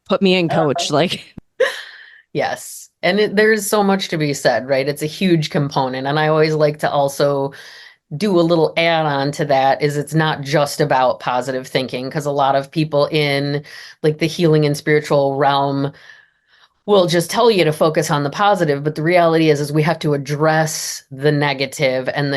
Speaker 4: put me in, coach. Like,
Speaker 5: Yes. And there's so much to be said, right? It's a huge component. And I always like to also do a little add on to that is it's not just about positive thinking, because a lot of people in like the healing and spiritual realm will just tell you to focus on the positive, but the reality is we have to address the negative and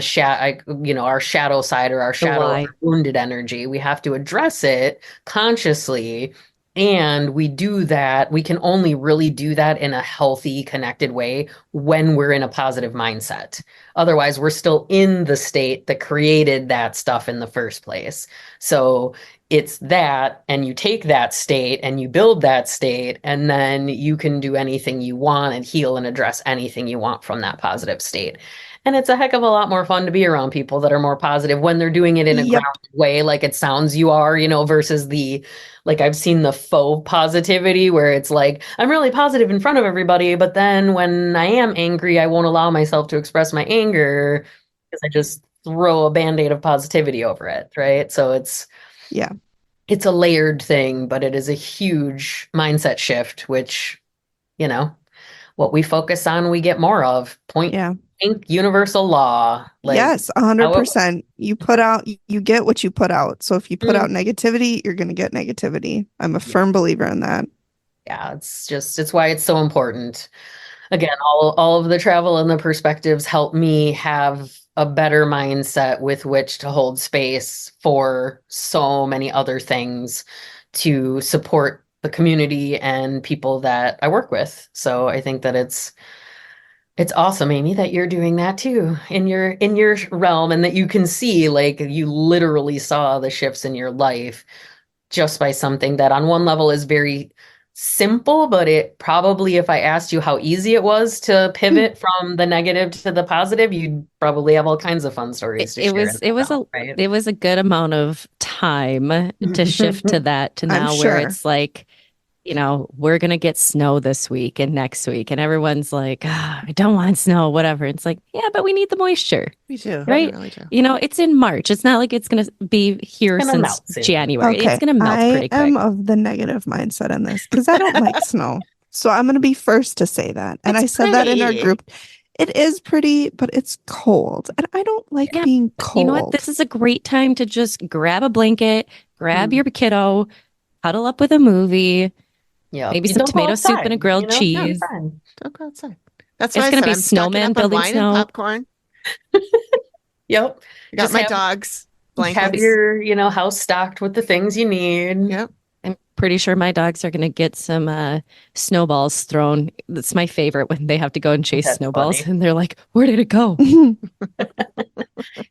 Speaker 5: our shadow side, or our
Speaker 4: the
Speaker 5: shadow
Speaker 4: why.
Speaker 5: or wounded energy. We have to address it consciously, and we do that. We can only really do that in a healthy, connected way when we're in a positive mindset. Otherwise, we're still in the state that created that stuff in the first place. So it's that, and you take that state and you build that state, and then you can do anything you want and heal and address anything you want from that positive state. And it's a heck of a lot more fun to be around people that are more positive when they're doing it in a
Speaker 3: Yep.
Speaker 5: grounded way, like it sounds you are, versus like I've seen the faux positivity where it's like, I'm really positive in front of everybody, but then when I am angry, I won't allow myself to express my anger because I just throw a band-aid of positivity over it, right? So
Speaker 3: Yeah.
Speaker 5: it's a layered thing, but it is a huge mindset shift, which, what we focus on, we get more of. Point
Speaker 3: Yeah.
Speaker 5: blank universal law. Like,
Speaker 3: Yes,
Speaker 5: how it
Speaker 3: 100%. You put out, you get what you put out. So if you put out
Speaker 5: Mm.
Speaker 3: negativity, you're going to get negativity. I'm a firm believer in that.
Speaker 5: Yeah, it's why it's so important. Again, all of the travel and the perspectives help me have a better mindset with which to hold space for so many other things to support the community and people that I work with. So I think that it's awesome, Amy, that you're doing that too in your realm, and that you can see, like, you literally saw the shifts in your life just by something that on one level is very simple, but it probably, if I asked you how easy it was to pivot from the negative to the positive, you'd probably have all kinds of fun stories to
Speaker 4: It
Speaker 5: share in
Speaker 4: was it
Speaker 5: that
Speaker 4: was
Speaker 5: realm,
Speaker 4: a
Speaker 5: right?
Speaker 4: it was a good amount of time to shift to that to
Speaker 3: I'm
Speaker 4: now where
Speaker 3: sure.
Speaker 4: it's like, we're gonna get snow this week and next week, and everyone's like, I don't want snow, whatever. It's like, yeah, but we need the moisture,
Speaker 1: Me too.
Speaker 4: right?
Speaker 1: I really do.
Speaker 4: It's in March. It's not like it's gonna be here
Speaker 5: Gonna
Speaker 4: since
Speaker 5: melt soon.
Speaker 4: January. It's
Speaker 3: Okay.
Speaker 4: gonna melt
Speaker 3: I
Speaker 4: pretty
Speaker 3: am
Speaker 4: quick.
Speaker 3: of the negative mindset in this because I don't like snow. So I'm going to be first to say that. And
Speaker 1: It's
Speaker 3: I said that in our
Speaker 1: pretty.
Speaker 3: group. It is pretty, but it's cold. And I don't like
Speaker 4: Yeah,
Speaker 3: being
Speaker 4: but you know what?
Speaker 3: cold.
Speaker 4: This is a great time to just grab a blanket, grab
Speaker 5: Mm.
Speaker 4: your kiddo, cuddle up with a movie,
Speaker 5: Yeah.
Speaker 4: maybe
Speaker 5: You
Speaker 4: some
Speaker 5: don't go
Speaker 4: tomato soup and a
Speaker 5: outside,
Speaker 4: grilled
Speaker 5: Yeah,
Speaker 4: cheese.
Speaker 5: fine.
Speaker 1: Don't go outside. That's
Speaker 4: It's
Speaker 1: why I
Speaker 4: gonna
Speaker 1: said
Speaker 4: be
Speaker 1: I'm stocking
Speaker 4: snowmen
Speaker 1: up on
Speaker 4: building
Speaker 1: wine and
Speaker 4: snow.
Speaker 1: popcorn.
Speaker 5: Yep.
Speaker 1: I got
Speaker 5: Just
Speaker 1: my
Speaker 5: have
Speaker 1: dogs,
Speaker 5: have
Speaker 1: blankets.
Speaker 5: your, house stocked with the things you need.
Speaker 1: Yep.
Speaker 4: I'm pretty sure my dogs are gonna get some snowballs thrown. That's my favorite when they have to go and chase
Speaker 5: That's
Speaker 4: snowballs,
Speaker 5: funny.
Speaker 4: and they're like, "Where did it go?"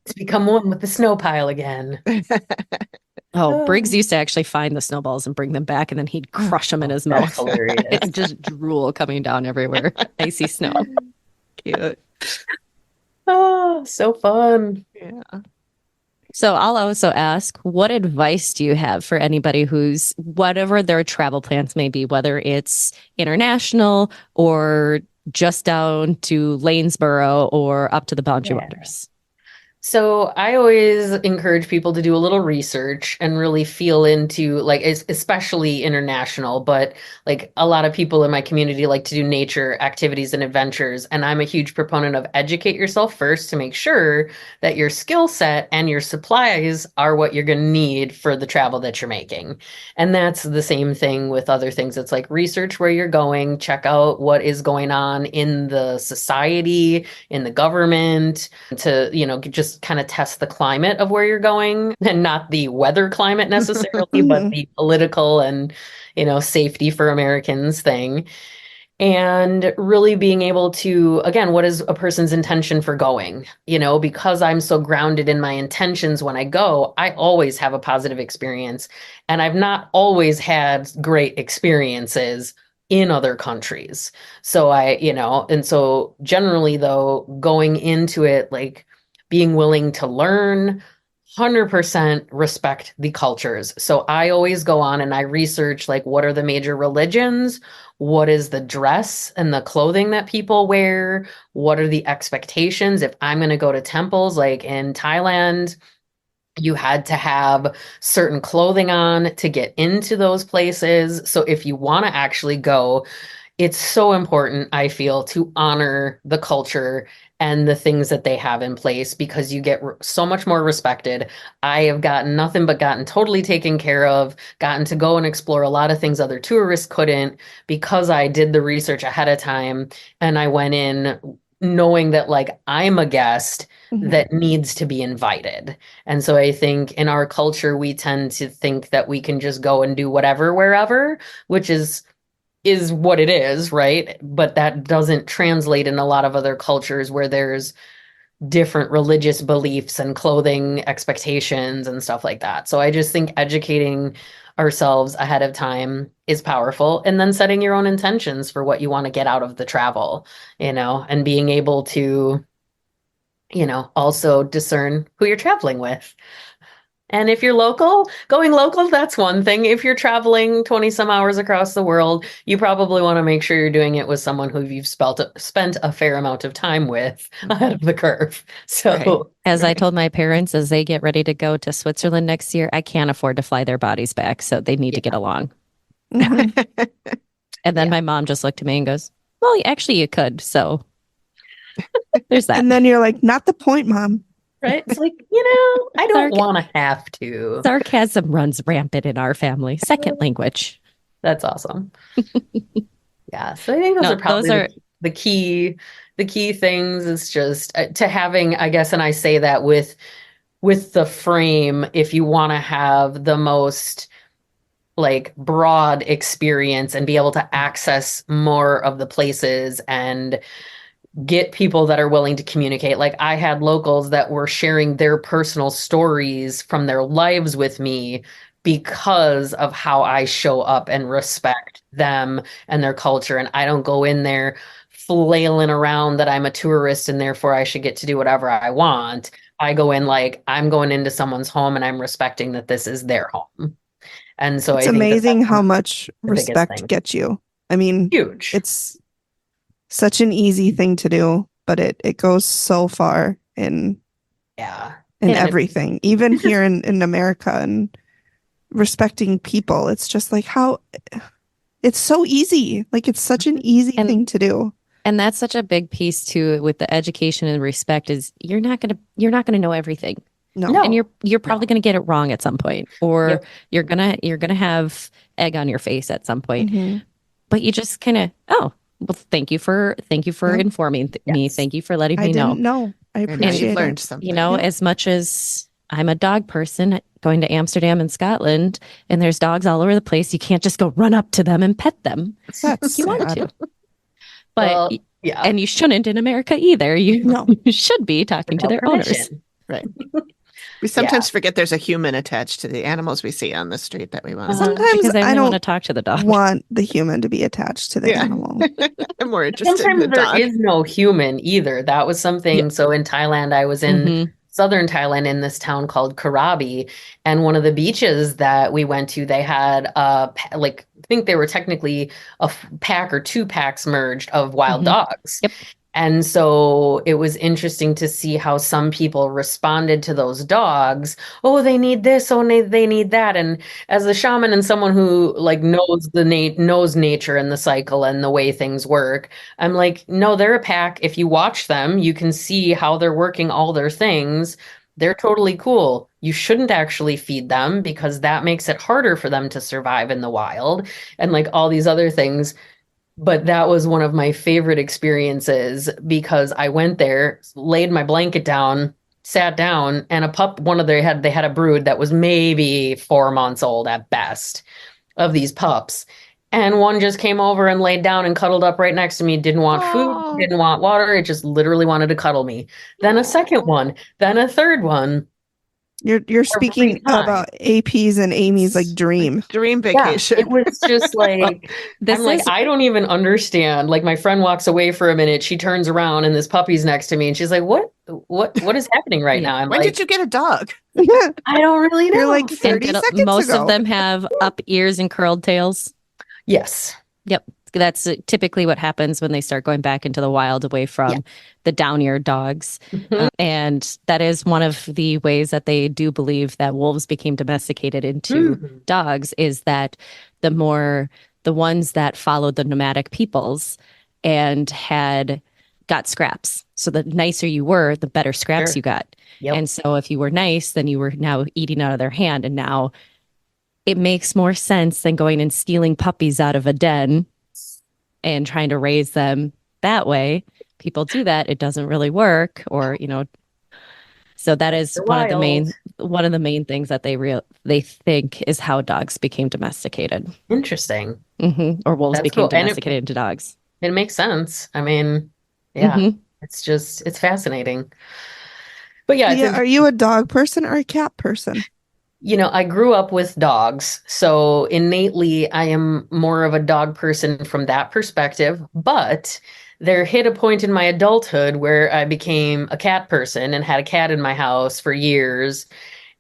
Speaker 5: It's become one with the snow pile again.
Speaker 4: Oh, Briggs
Speaker 5: Oh.
Speaker 4: used to actually find the snowballs and bring them back, and then he'd crush them in his
Speaker 5: That's
Speaker 4: mouth.
Speaker 5: hilarious.
Speaker 4: Just drool coming down everywhere. Icy snow.
Speaker 1: Cute.
Speaker 5: Oh, so fun.
Speaker 1: Yeah.
Speaker 4: So I'll also ask, what advice do you have for anybody who's whatever their travel plans may be, whether it's international or just down to Lanesboro or up to the Boundary
Speaker 5: Yeah.
Speaker 4: Waters?
Speaker 5: So I always encourage people to do a little research and really feel into, like, especially international, but like a lot of people in my community like to do nature activities and adventures. And I'm a huge proponent of educate yourself first to make sure that your skill set and your supplies are what you're going to need for the travel that you're making. And that's the same thing with other things. It's like research where you're going, check out what is going on in the society, in the government, to, just kind of test the climate of where you're going, and not the weather climate necessarily, but the political and, safety for Americans thing. And really being able to, again, what is a person's intention for going? Because I'm so grounded in my intentions when I go, I always have a positive experience. And I've not always had great experiences, in other countries. So and so generally though, going into it, like being willing to learn, 100% respect the cultures. So I always go on and I research like what are the major religions? What is the dress and the clothing that people wear? What are the expectations? If I'm going to go to temples like in Thailand, you had to have certain clothing on to get into those places. So if you want to actually go, it's so important, I feel, to honor the culture and the things that they have in place because you get so much more respected. I have gotten nothing but gotten totally taken care of, gotten to go and explore a lot of things other tourists couldn't because I did the research ahead of time and I went in knowing that like I'm a guest that needs to be invited. And so I think in our culture, we tend to think that we can just go and do whatever, wherever, which is what it is, right? But that doesn't translate in a lot of other cultures where there's different religious beliefs and clothing expectations and stuff like that. So I just think educating ourselves ahead of time is powerful. And then setting your own intentions for what you want to get out of the travel, and being able to, also discern who you're traveling with. And if you're going local, that's one thing. If you're traveling 20 some hours across the world, you probably want to make sure you're doing it with someone who you've spent a fair amount of time with ahead of the curve. So,
Speaker 4: as I told my parents as they get ready to go to Switzerland next year, I can't afford to fly their bodies back. So they need to get along. And then my mom just looked at me and goes, well, actually you could. So there's that.
Speaker 3: And then you're like, not the point, Mom.
Speaker 5: Right? It's like, I don't want to have to.
Speaker 4: Sarcasm runs rampant in our family. Second language.
Speaker 5: That's awesome. Yeah. So I think those are probably the key things. Is just to having, I guess, and I say that with the frame, if you want to have the most like broad experience and be able to access more of the places and get people that are willing to communicate. Like I had locals that were sharing their personal stories from their lives with me because of how I show up and respect them and their culture. And I don't go in there flailing around that I'm a tourist and therefore I should get to do whatever I want. I go in like I'm going into someone's home and I'm respecting that this is their home. And so
Speaker 3: it's
Speaker 5: I think
Speaker 3: amazing how much respect gets you. I mean,
Speaker 5: huge.
Speaker 3: It's such an easy thing to do, but it goes so far in everything, even here in America and respecting people. It's just like it's so easy. Like it's such an easy thing to do.
Speaker 4: And that's such a big piece too with the education and respect is you're not gonna know everything.
Speaker 3: No.
Speaker 4: And you're probably gonna get it wrong at some point. Or you're gonna have egg on your face at some point. But you just kinda, well, thank you for informing me. Thank you for letting me know.
Speaker 3: I didn't know. I appreciate
Speaker 1: you've learned
Speaker 3: it.
Speaker 1: something.
Speaker 4: As much as I'm a dog person going to Amsterdam and Scotland, and there's dogs all over the place, you can't just go run up to them and pet them.
Speaker 3: That's
Speaker 4: you want
Speaker 3: sad.
Speaker 4: to. But and you shouldn't in America either. You should be talking to their owners.
Speaker 1: Right. We sometimes forget there's a human attached to the animals we see on the street that we want.
Speaker 3: Sometimes
Speaker 4: because I
Speaker 3: don't
Speaker 4: want to talk to the dog.
Speaker 3: Want the human to be attached to the animal.
Speaker 1: I'm more interested
Speaker 5: Sometimes
Speaker 1: in the dog.
Speaker 5: there is no human either. That was something. So in Thailand, I was in southern Thailand in this town called Krabi, and one of the beaches that we went to, they had I think they were technically a pack or two packs merged of wild dogs.
Speaker 4: Yep.
Speaker 5: And so it was interesting to see how some people responded to those dogs. Oh, they need this. Oh, they need that. And as a shaman and someone who like knows knows nature and the cycle and the way things work, I'm like, no, they're a pack. If you watch them, you can see how they're working all their things. They're totally cool. You shouldn't actually feed them because that makes it harder for them to survive in the wild and like all these other things. But that was one of my favorite experiences because I went there, laid my blanket down, sat down, and they had a brood that was maybe 4 months old at best of these pups. And one just came over and laid down and cuddled up right next to me. Didn't want food, didn't want water. It just literally wanted to cuddle me. Then a second one, then a third one.
Speaker 3: You're speaking
Speaker 6: time.
Speaker 3: about AP's and Amy's like dream.
Speaker 6: Dream
Speaker 5: Yeah,
Speaker 6: vacation.
Speaker 5: it was just like,
Speaker 4: This
Speaker 5: I'm like,
Speaker 4: is
Speaker 5: I don't even understand. Like my friend walks away for a minute, she turns around and this puppy's next to me and she's like, what is happening right
Speaker 4: Yeah.
Speaker 5: now? I'm
Speaker 6: When
Speaker 5: like,
Speaker 6: did you get a dog?
Speaker 3: Yeah.
Speaker 5: I don't really know.
Speaker 3: You're like
Speaker 4: and
Speaker 3: 30 seconds
Speaker 4: most
Speaker 3: ago.
Speaker 4: of them have up ears and curled tails.
Speaker 5: Yes.
Speaker 4: Yep. That's typically what happens when they start going back into the wild away from the down-eared dogs.
Speaker 5: Mhm.
Speaker 4: And that is one of the ways that they do believe that wolves became domesticated into
Speaker 5: Mhm.
Speaker 4: dogs, is that the ones that followed the nomadic peoples and got scraps. So the nicer you were, the better scraps
Speaker 5: Sure.
Speaker 4: you got.
Speaker 5: Yep.
Speaker 4: And so if you were nice, then you were now eating out of their hand. And now it makes more sense than going and stealing puppies out of a den and trying to raise them that way. People do that. It doesn't really work, or, so that is
Speaker 5: They're
Speaker 4: one of the
Speaker 5: wild.
Speaker 4: main things that they think is how dogs became domesticated.
Speaker 5: Interesting.
Speaker 4: Or wolves
Speaker 5: That's
Speaker 4: became
Speaker 5: cool. And
Speaker 4: domesticated into dogs.
Speaker 5: it makes sense. I mean, yeah,
Speaker 4: Mhm.
Speaker 5: it's fascinating. But yeah, it's
Speaker 3: Leah, are you a dog person or a cat person?
Speaker 5: I grew up with dogs, so innately I am more of a dog person from that perspective. But there hit a point in my adulthood where I became a cat person and had a cat in my house for years.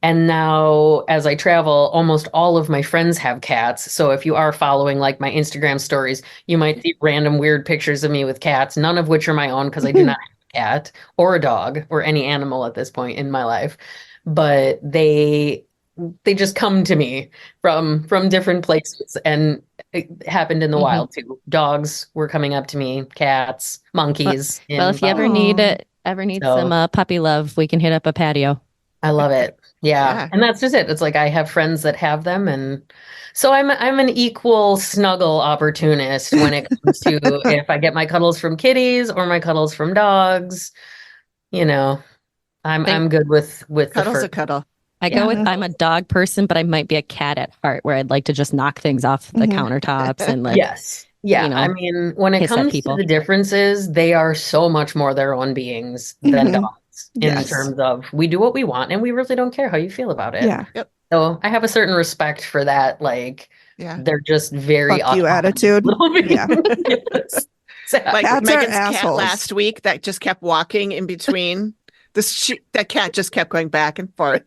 Speaker 5: And now, as I travel, almost all of my friends have cats. So if you are following like my Instagram stories, you might see random weird pictures of me with cats, none of which are my own because I do not have a cat or a dog or any animal at this point in my life. But they just come to me from different places, and it happened in the
Speaker 4: Mhm.
Speaker 5: wild too. Dogs were coming up to me, cats, monkeys
Speaker 4: Well,
Speaker 5: in
Speaker 4: if you ever
Speaker 5: Bali.
Speaker 4: need
Speaker 3: Aw.
Speaker 4: some
Speaker 5: So
Speaker 4: puppy love, we can hit up a patio.
Speaker 5: I love it. Yeah.
Speaker 6: Yeah.
Speaker 5: And that's just it. It's like I have friends that have them, and so I'm an equal snuggle opportunist when it comes to if I get my cuddles from kitties or my cuddles from dogs, you know, I'm good with the
Speaker 6: Cuddle's
Speaker 5: fur.
Speaker 6: a cuddle.
Speaker 4: I go with, I'm a dog person, but I might be a cat at heart, where I'd like to just knock things off the
Speaker 3: Mhm.
Speaker 4: countertops and like,
Speaker 5: Yes. Yeah.
Speaker 4: you know,
Speaker 5: I mean, when it
Speaker 4: hiss at
Speaker 5: comes to
Speaker 4: people.
Speaker 5: the differences, they are so much more their own beings than
Speaker 3: Mhm.
Speaker 5: dogs in
Speaker 3: Yes.
Speaker 5: terms of we do what we want and we really don't care how you feel about it.
Speaker 3: Yeah.
Speaker 5: So I have a certain respect for that. Like,
Speaker 6: Yeah.
Speaker 5: they're just very
Speaker 3: Fuck you
Speaker 5: autonomous
Speaker 3: attitude.
Speaker 5: little beings.
Speaker 3: Yeah.
Speaker 5: Yes. Exactly.
Speaker 6: Like
Speaker 3: Cats are
Speaker 6: Megan's cat
Speaker 3: assholes.
Speaker 6: last week that just kept walking in between. That cat just kept going back and forth.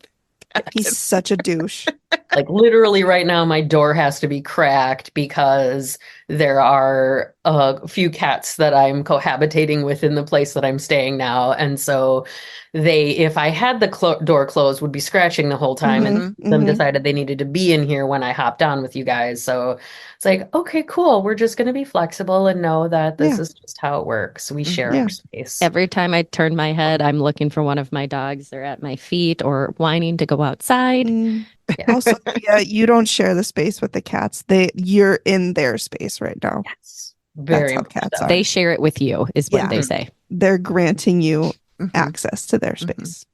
Speaker 3: He's such a douche.
Speaker 5: Like literally right now, my door has to be cracked because there are a few cats that I'm cohabitating with in the place that I'm staying now. And so if I had the door closed, would be scratching the whole time. And
Speaker 3: Mhm,
Speaker 5: them
Speaker 3: mhm.
Speaker 5: decided they needed to be in here when I hopped on with you guys. So it's like, okay, cool. We're just going to be flexible and know that this
Speaker 3: Yeah.
Speaker 5: is just how it works. We share
Speaker 3: Yeah.
Speaker 5: our space.
Speaker 4: Every time I turn my head, I'm looking for one of my dogs. They're at my feet or whining to go outside.
Speaker 3: Mm.
Speaker 5: Yeah.
Speaker 3: Also, yeah, you don't share the space with the cats. You're in their space right now.
Speaker 5: Yes. Very
Speaker 3: how
Speaker 5: much
Speaker 3: cats
Speaker 5: so.
Speaker 3: are.
Speaker 4: They share it with you, is what
Speaker 3: Yeah.
Speaker 4: they say.
Speaker 3: They're granting you
Speaker 6: Mhm.
Speaker 3: access to their
Speaker 6: Mhm.
Speaker 3: space.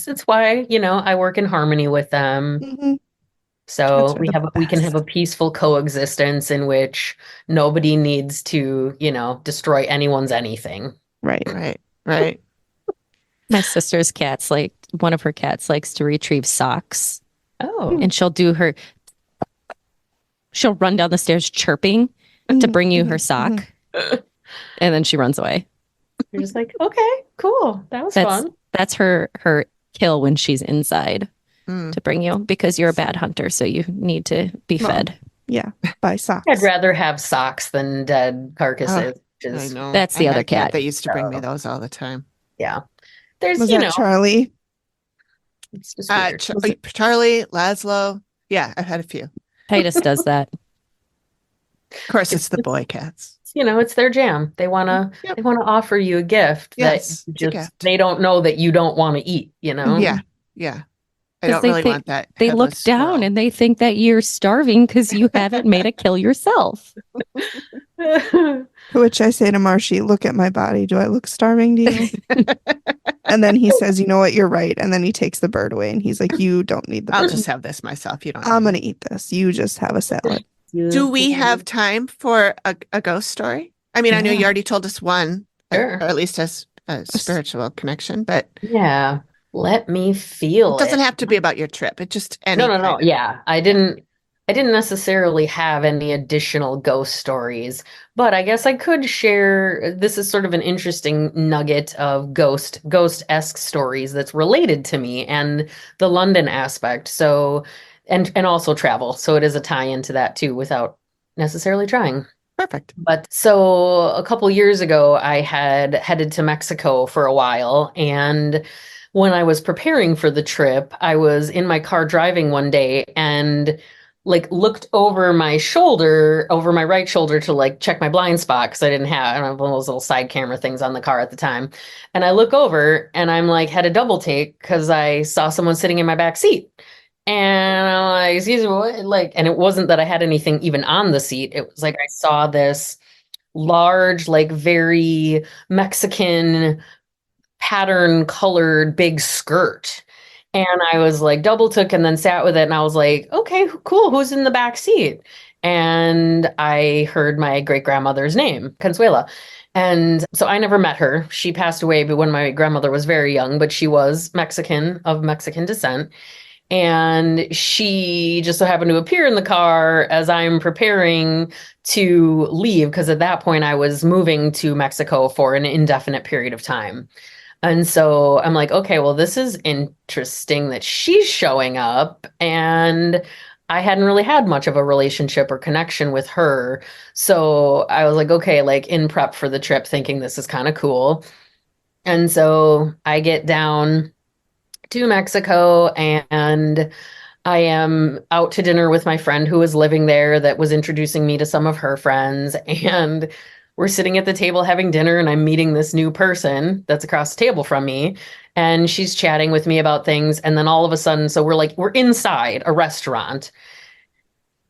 Speaker 5: It's why, I work in harmony with them.
Speaker 3: Mhm.
Speaker 5: So
Speaker 3: Cats are
Speaker 5: we
Speaker 3: the
Speaker 5: we can have a
Speaker 3: best.
Speaker 5: peaceful coexistence in which nobody needs to, destroy anyone's anything.
Speaker 3: Right.
Speaker 6: Right. Right.
Speaker 4: My sister's one of her cats likes to retrieve socks,
Speaker 5: Oh,
Speaker 4: and she'll run down the stairs chirping to bring you her sock, and then she runs away.
Speaker 5: you're just like, okay, cool. That was fun.
Speaker 4: That's her kill when she's inside,
Speaker 6: Mm.
Speaker 4: to bring you, because you're a bad hunter, so you need to be
Speaker 3: Well,
Speaker 4: fed.
Speaker 3: Yeah. Buy socks.
Speaker 5: I'd rather have socks than dead carcasses. which
Speaker 6: I
Speaker 5: is,
Speaker 6: know.
Speaker 4: That's the
Speaker 6: I
Speaker 4: other
Speaker 6: had a cat
Speaker 4: cat.
Speaker 6: that used to bring me those all the time.
Speaker 5: yeah. There's,
Speaker 3: Was that Charlie?
Speaker 5: it's just weird.
Speaker 6: Charlie, Laszlo. Yeah, I've had a few.
Speaker 4: Titus does that.
Speaker 6: Of course, it's the boy cats.
Speaker 5: It's their jam. They wanna
Speaker 6: Yep.
Speaker 5: they wanna offer you a gift
Speaker 6: Yes,
Speaker 5: that
Speaker 6: it's a
Speaker 5: just
Speaker 6: gift.
Speaker 5: they don't know that you don't want to eat,
Speaker 6: Yeah, yeah. I
Speaker 4: 'Cause
Speaker 6: don't
Speaker 4: they
Speaker 6: really
Speaker 4: think-
Speaker 6: want that.
Speaker 4: They look
Speaker 6: headless
Speaker 4: down
Speaker 6: squirrel.
Speaker 4: and they think that you're starving because you haven't made a kill yourself.
Speaker 3: To which I say to Marshy, look at my body. Do I look starving to you? And then he says, you know what? You're right. And then he takes the bird away and he's like, you don't need the
Speaker 6: I'll
Speaker 3: bird.
Speaker 6: just have this myself. You don't.
Speaker 3: I'm
Speaker 6: need
Speaker 3: going to eat this. You just have a salad.
Speaker 6: it. Do we have time for a ghost story? I mean, I know you
Speaker 5: Yeah.
Speaker 6: already told us one,
Speaker 5: Sure.
Speaker 6: or at least a spiritual connection, but
Speaker 5: Yeah. Let me
Speaker 6: It
Speaker 5: feel
Speaker 6: doesn't
Speaker 5: it.
Speaker 6: have to be about your trip. It just
Speaker 5: No,
Speaker 6: any
Speaker 5: no, no.
Speaker 6: kind of.
Speaker 5: Yeah. I didn't necessarily have any additional ghost stories, but I guess I could share. This is sort of an interesting nugget of ghost-esque stories that's related to me and the London aspect. So, and also travel. So it is a tie into that too without necessarily trying.
Speaker 6: Perfect.
Speaker 5: But so a couple years ago, I had headed to Mexico for a while. And when I was preparing for the trip, I was in my car driving one day and like looked over my shoulder, over my right shoulder to like check my blind spot because I don't have one of those little side camera things on the car at the time. And I look over and I'm like, had a double take because I saw someone sitting in my back seat. And I'm like, excuse me, what? Like, and it wasn't that I had anything even on the seat. It was like I saw this large, like very Mexican pattern colored big skirt. And I was like double took and then sat with it and I was like, okay, cool, who's in the back seat? And I heard my great grandmother's name, Consuela. And so I never met her. She passed away but when my grandmother was very young, but she was Mexican, of Mexican descent. And she just so happened to appear in the car as I'm preparing to leave, because at that point I was moving to Mexico for an indefinite period of time. And so I'm like, okay, well, this is interesting that she's showing up. And I hadn't really had much of a relationship or connection with her. So I was like, okay, like in prep for the trip, thinking this is kind of cool. And so I get down to Mexico and I am out to dinner with my friend who was living there that was introducing me to some of her friends. And we're sitting at the table having dinner, and I'm meeting this new person that's across the table from me. And she's chatting with me about things. And then all of a sudden, so we're inside a restaurant,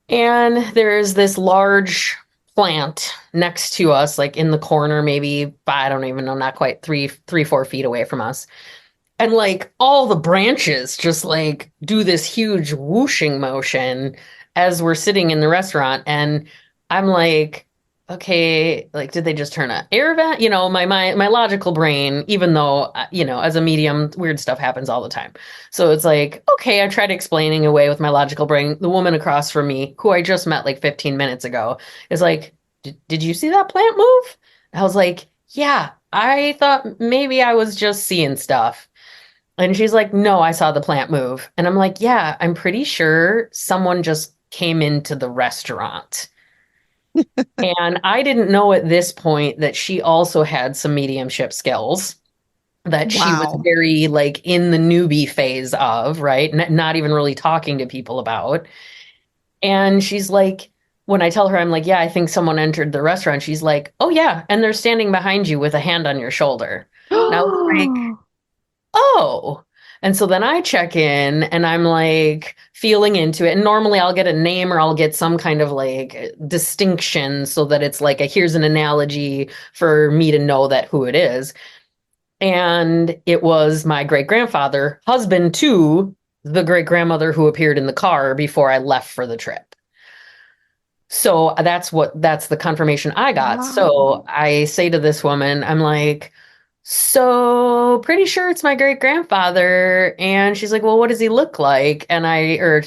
Speaker 5: and there's this large plant next to us, like in the corner, maybe, I don't even know, not quite 4 feet away from us. And like all the branches just like do this huge whooshing motion as we're sitting in the restaurant. And I'm like, okay, like, did they just turn an air vent? You know, my logical brain, even though, as a medium, weird stuff happens all the time. So it's like, okay, I tried explaining away with my logical brain. The woman across from me, who I just met like 15 minutes ago, is like, did you see that plant move? I was like, yeah, I thought maybe I was just seeing stuff. And she's like, no, I saw the plant move. And I'm like, yeah, I'm pretty sure someone just came into the restaurant. And I didn't know at this point that she also had some mediumship skills that she was
Speaker 3: Wow.
Speaker 5: very like in the newbie phase of, right? Not even really talking to people about. And she's like, when I tell her, I'm like, yeah, I think someone entered the restaurant. She's like, oh, yeah. And they're standing behind you with a hand on your shoulder. And I was like, oh. And so then I check in and I'm like feeling into it. And normally I'll get a name or I'll get some kind of like distinction so that it's like here's an analogy for me to know that who it is. And it was my great grandfather, husband to the great grandmother who appeared in the car before I left for the trip. So that's the confirmation I got.
Speaker 3: Wow.
Speaker 5: So I say to this woman, I'm like, so pretty sure it's my great grandfather. And she's like, well, what does he look like? And I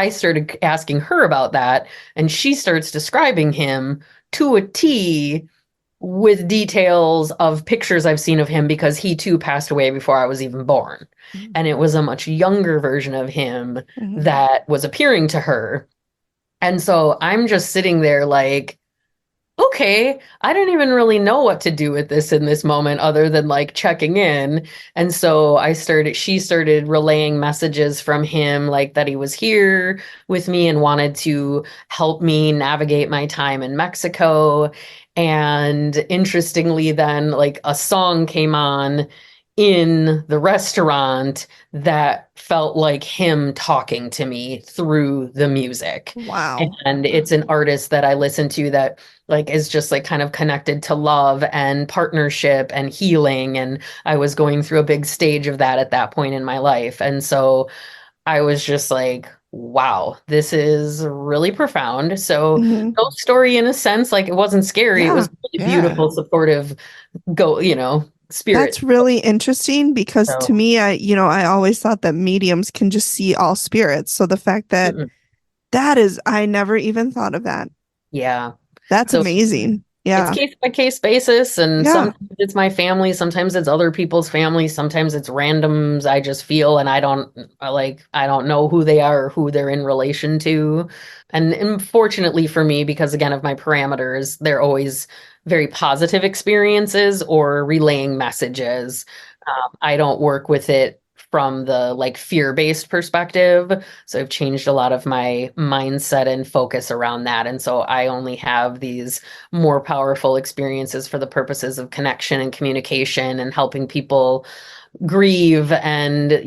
Speaker 5: started asking her about that. And she starts describing him to a T with details of pictures I've seen of him because he too passed away before I was even born. And it was a much younger version of him
Speaker 3: Mhm.
Speaker 5: that was appearing to her. And so I'm just sitting there like, okay, I don't even really know what to do with this in this moment other than like checking in. And so she started relaying messages from him, like that he was here with me and wanted to help me navigate my time in Mexico. And interestingly, then like a song came on in the restaurant that felt like him talking to me through the music.
Speaker 3: Wow.
Speaker 5: And it's an artist that I listen to that like is just like kind of connected to love and partnership and healing. And I was going through a big stage of that at that point in my life. And so I was just like, wow, this is really profound. So
Speaker 3: Mhm.
Speaker 5: ghost story in a sense, like it wasn't scary. It
Speaker 3: Yeah.
Speaker 5: was really
Speaker 3: Yeah.
Speaker 5: beautiful, supportive, spirit.
Speaker 3: That's really interesting because to
Speaker 5: So,
Speaker 3: me, I always thought that mediums can just see all spirits. So the fact that I never even thought of that.
Speaker 5: yeah.
Speaker 3: That's
Speaker 5: So
Speaker 3: amazing.
Speaker 5: it's
Speaker 3: Yeah.
Speaker 5: case by case basis, and
Speaker 3: Yeah.
Speaker 5: sometimes it's my family, sometimes it's other people's family, sometimes it's randoms I just feel, and I don't know who they are or who they're in relation to. And unfortunately for me, because again of my parameters, they're always very positive experiences or relaying messages. I don't work with it from the like fear-based perspective. So I've changed a lot of my mindset and focus around that. And so I only have these more powerful experiences for the purposes of connection and communication and helping people grieve and,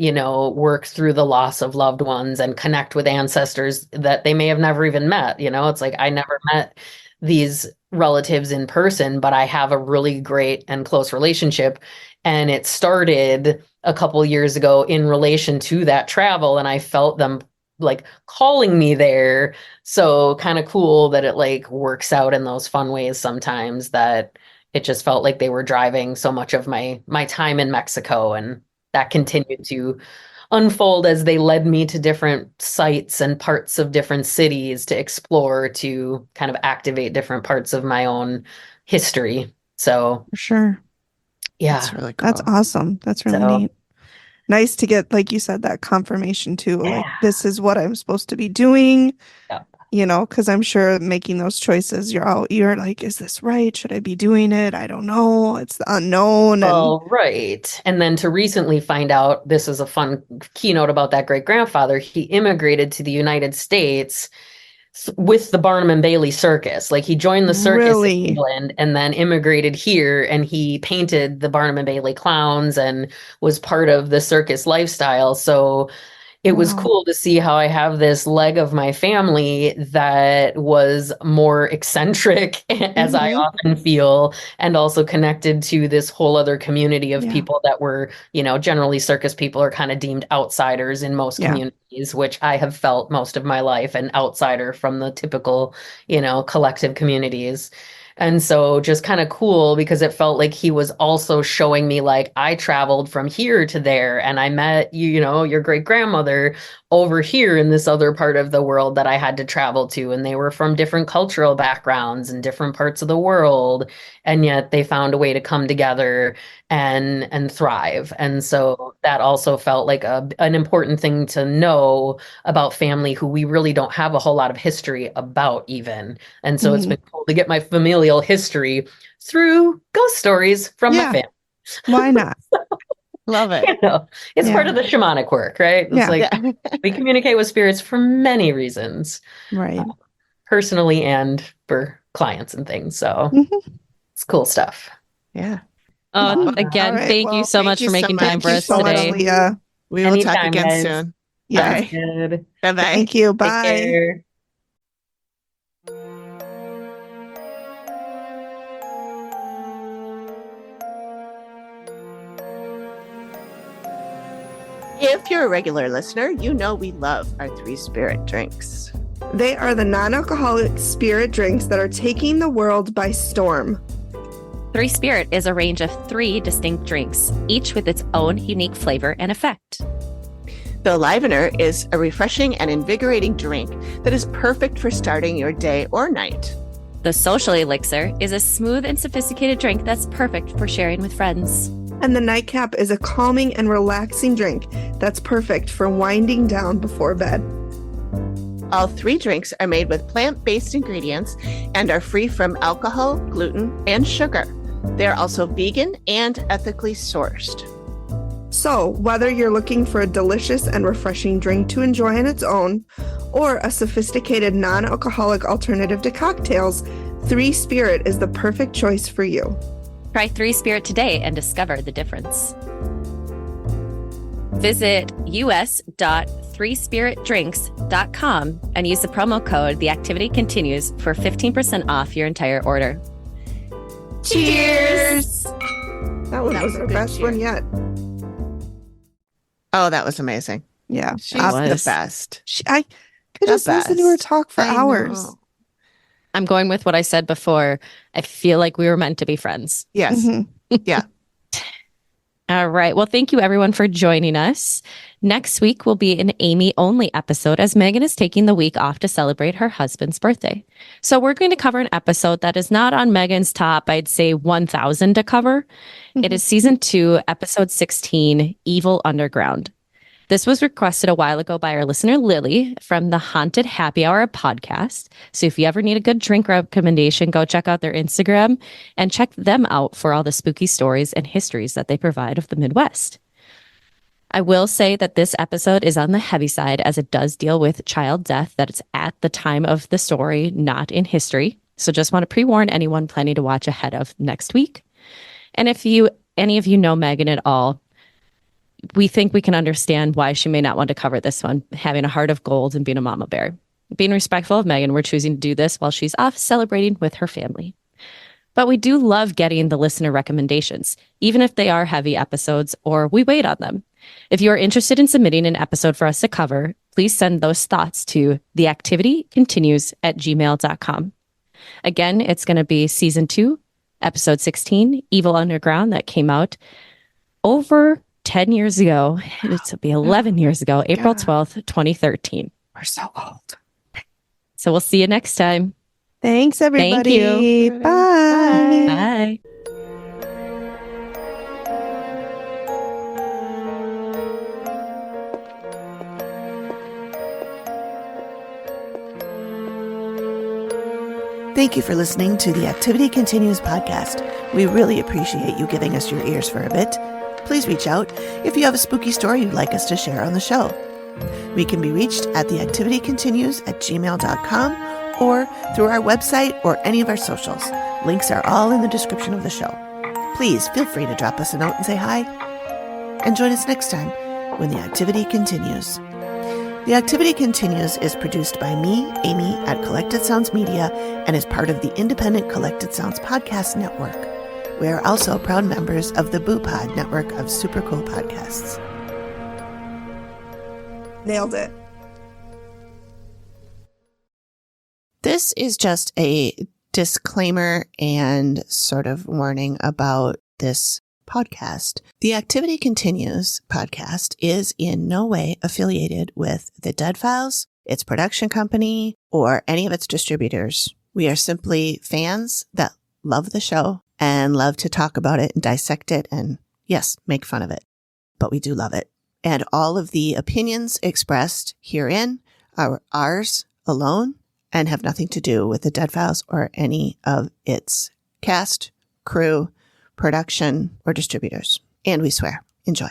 Speaker 5: work through the loss of loved ones and connect with ancestors that they may have never even met. It's like I never met these relatives in person, but I have a really great and close relationship. And it started a couple years ago in relation to that travel, and I felt them like calling me there. So kind of cool that it like works out in those fun ways sometimes, that it just felt like they were driving so much of my time in Mexico, and that continued to unfold as they led me to different sites and parts of different cities to explore, to kind of activate different parts of my own history. So
Speaker 3: For sure.
Speaker 5: yeah.
Speaker 6: That's really cool.
Speaker 3: That's awesome. That's really
Speaker 5: So
Speaker 3: neat. Nice to get, like you said, that confirmation too. Like,
Speaker 5: Yeah.
Speaker 3: this is what I'm supposed to be doing.
Speaker 5: Yeah.
Speaker 3: Because I'm sure making those choices, you're like, is this right? Should I be doing it? I don't know. It's the unknown. And
Speaker 5: Oh, right. And then to recently find out, this is a fun keynote about that great grandfather. He immigrated to the United States with the Barnum and Bailey circus. Like he joined the circus in
Speaker 3: Really?
Speaker 5: England and then immigrated here, and he painted the Barnum and Bailey clowns and was part of the circus lifestyle. So it was
Speaker 3: Wow.
Speaker 5: cool to see how I have this leg of my family that was more eccentric, as I
Speaker 3: Mhm.
Speaker 5: often feel, and also connected to this whole other community of
Speaker 3: Yeah.
Speaker 5: people that were, generally circus people are kind of deemed outsiders in most
Speaker 3: Yeah.
Speaker 5: communities, which I have felt most of my life, an outsider from the typical, collective communities. And so just kind of cool because it felt like he was also showing me like I traveled from here to there and I met your great grandmother over here in this other part of the world that I had to travel to, and they were from different cultural backgrounds and different parts of the world, and yet they found a way to come together and thrive. And so that also felt like an important thing to know about family who we really don't have a whole lot of history about even. And so it's
Speaker 3: Mhm.
Speaker 5: been cool to get my familial history through ghost stories from my
Speaker 3: Yeah.
Speaker 5: family.
Speaker 3: Why not?
Speaker 6: Love it.
Speaker 5: It's part
Speaker 3: Yeah.
Speaker 5: of the shamanic work, right? It's
Speaker 3: Yeah.
Speaker 5: like
Speaker 6: Yeah.
Speaker 5: we communicate with spirits for many reasons,
Speaker 3: Right.
Speaker 5: personally and for clients and things. So
Speaker 3: Mhm.
Speaker 5: it's cool stuff.
Speaker 6: Yeah.
Speaker 4: Oh,
Speaker 3: All
Speaker 4: again,
Speaker 3: right.
Speaker 4: thank you
Speaker 3: Well,
Speaker 4: so
Speaker 6: thank
Speaker 4: much
Speaker 6: you
Speaker 4: for
Speaker 6: so
Speaker 4: making time
Speaker 6: much.
Speaker 4: for
Speaker 3: Thank you
Speaker 4: us
Speaker 3: so much,
Speaker 4: today.
Speaker 3: Leah.
Speaker 6: We will talk
Speaker 5: Anytime,
Speaker 6: again
Speaker 5: guys.
Speaker 6: soon.
Speaker 3: Yeah.
Speaker 5: Sounds good.
Speaker 6: Bye-bye.
Speaker 3: Thank you.
Speaker 5: Take
Speaker 3: Bye.
Speaker 5: care.
Speaker 6: If you're a regular listener, you know we love our 3 spirit drinks.
Speaker 3: They are the non-alcoholic spirit drinks that are taking the world by storm.
Speaker 4: Three Spirit is a range of 3 distinct drinks, each with its own unique flavor and effect.
Speaker 6: The Livener is a refreshing and invigorating drink that is perfect for starting your day or night.
Speaker 4: The Social Elixir is a smooth and sophisticated drink that's perfect for sharing with friends.
Speaker 3: And the Nightcap is a calming and relaxing drink that's perfect for winding down before bed.
Speaker 6: All 3 drinks are made with plant-based ingredients and are free from alcohol, gluten, and sugar. They are also vegan and ethically sourced.
Speaker 3: So, whether you're looking for a delicious and refreshing drink to enjoy on its own, or a sophisticated non-alcoholic alternative to cocktails, 3 Spirit is the perfect choice for you.
Speaker 4: Try 3 Spirit today and discover the difference. Visit us.3spiritdrinks.com and use the promo code The Activity Continues for 15% off your entire order. Cheers!
Speaker 3: That one
Speaker 6: That
Speaker 3: was
Speaker 6: was a
Speaker 3: our
Speaker 6: good
Speaker 3: best
Speaker 6: cheer.
Speaker 3: one yet.
Speaker 6: Oh, that was amazing.
Speaker 3: Yeah.
Speaker 6: She's
Speaker 4: was.
Speaker 6: the best.
Speaker 3: I could
Speaker 6: The
Speaker 3: just listen to her
Speaker 6: best.
Speaker 3: talk for
Speaker 6: I
Speaker 3: hours.
Speaker 6: know.
Speaker 4: I'm going with what I said before. I feel like we were meant to be friends.
Speaker 6: Yes.
Speaker 3: Mhm.
Speaker 6: Yeah.
Speaker 4: All right. Well, thank you everyone for joining us. Next week will be an Amy only episode as Megan is taking the week off to celebrate her husband's birthday. So we're going to cover an episode that is not on Megan's top, I'd say 1,000 to cover. It is season 2, episode 16, Evil Underground. This was requested a while ago by our listener, Lily, from the Haunted Happy Hour podcast. So if you ever need a good drink recommendation, go check out their Instagram and check them out for all the spooky stories and histories that they provide of the Midwest. I will say that this episode is on the heavy side as it does deal with child death that it's at the time of the story, not in history. So just want to pre-warn anyone planning to watch ahead of next week. And if any of you know Megan at all, we think we can understand why she may not want to cover this one, having a heart of gold and being a mama bear. Being respectful of Megan, we're choosing to do this while she's off celebrating with her family. But we do love getting the listener recommendations, even if they are heavy episodes or we wait on them. If you are interested in submitting an episode for us to cover, please send those thoughts to theactivitycontinues@gmail.com. Again, it's going to be season 2, episode 16, Evil Underground, that came out over 10 years ago. It'll be 11 years ago, April 12th, 2013.
Speaker 3: We're so old.
Speaker 4: So we'll see you next time.
Speaker 3: Thanks, everybody.
Speaker 4: Thank you.
Speaker 3: Bye.
Speaker 4: Bye.
Speaker 1: Thank you for listening to the Activity Continues podcast. We really appreciate you giving us your ears for a bit. Please reach out if you have a spooky story you'd like us to share on the show. We can be reached at theactivitycontinues@gmail.com or through our website or any of our socials. Links are all in the description of the show. Please feel free to drop us a note and say hi. And join us next time when the activity continues. The Activity Continues is produced by me, Amy, at Collected Sounds Media and is part of the independent Collected Sounds podcast network. We are also proud members of the Boo Pod network of super cool podcasts.
Speaker 3: Nailed it.
Speaker 1: This is just a disclaimer and sort of warning about this podcast. The Activity Continues podcast is in no way affiliated with the Dead Files, its production company, or any of its distributors. We are simply fans that love the show and love to talk about it and dissect it and, yes, make fun of it. But we do love it. And all of the opinions expressed herein are ours alone and have nothing to do with the Dead Files or any of its cast, crew, production, or distributors. And we swear. Enjoy.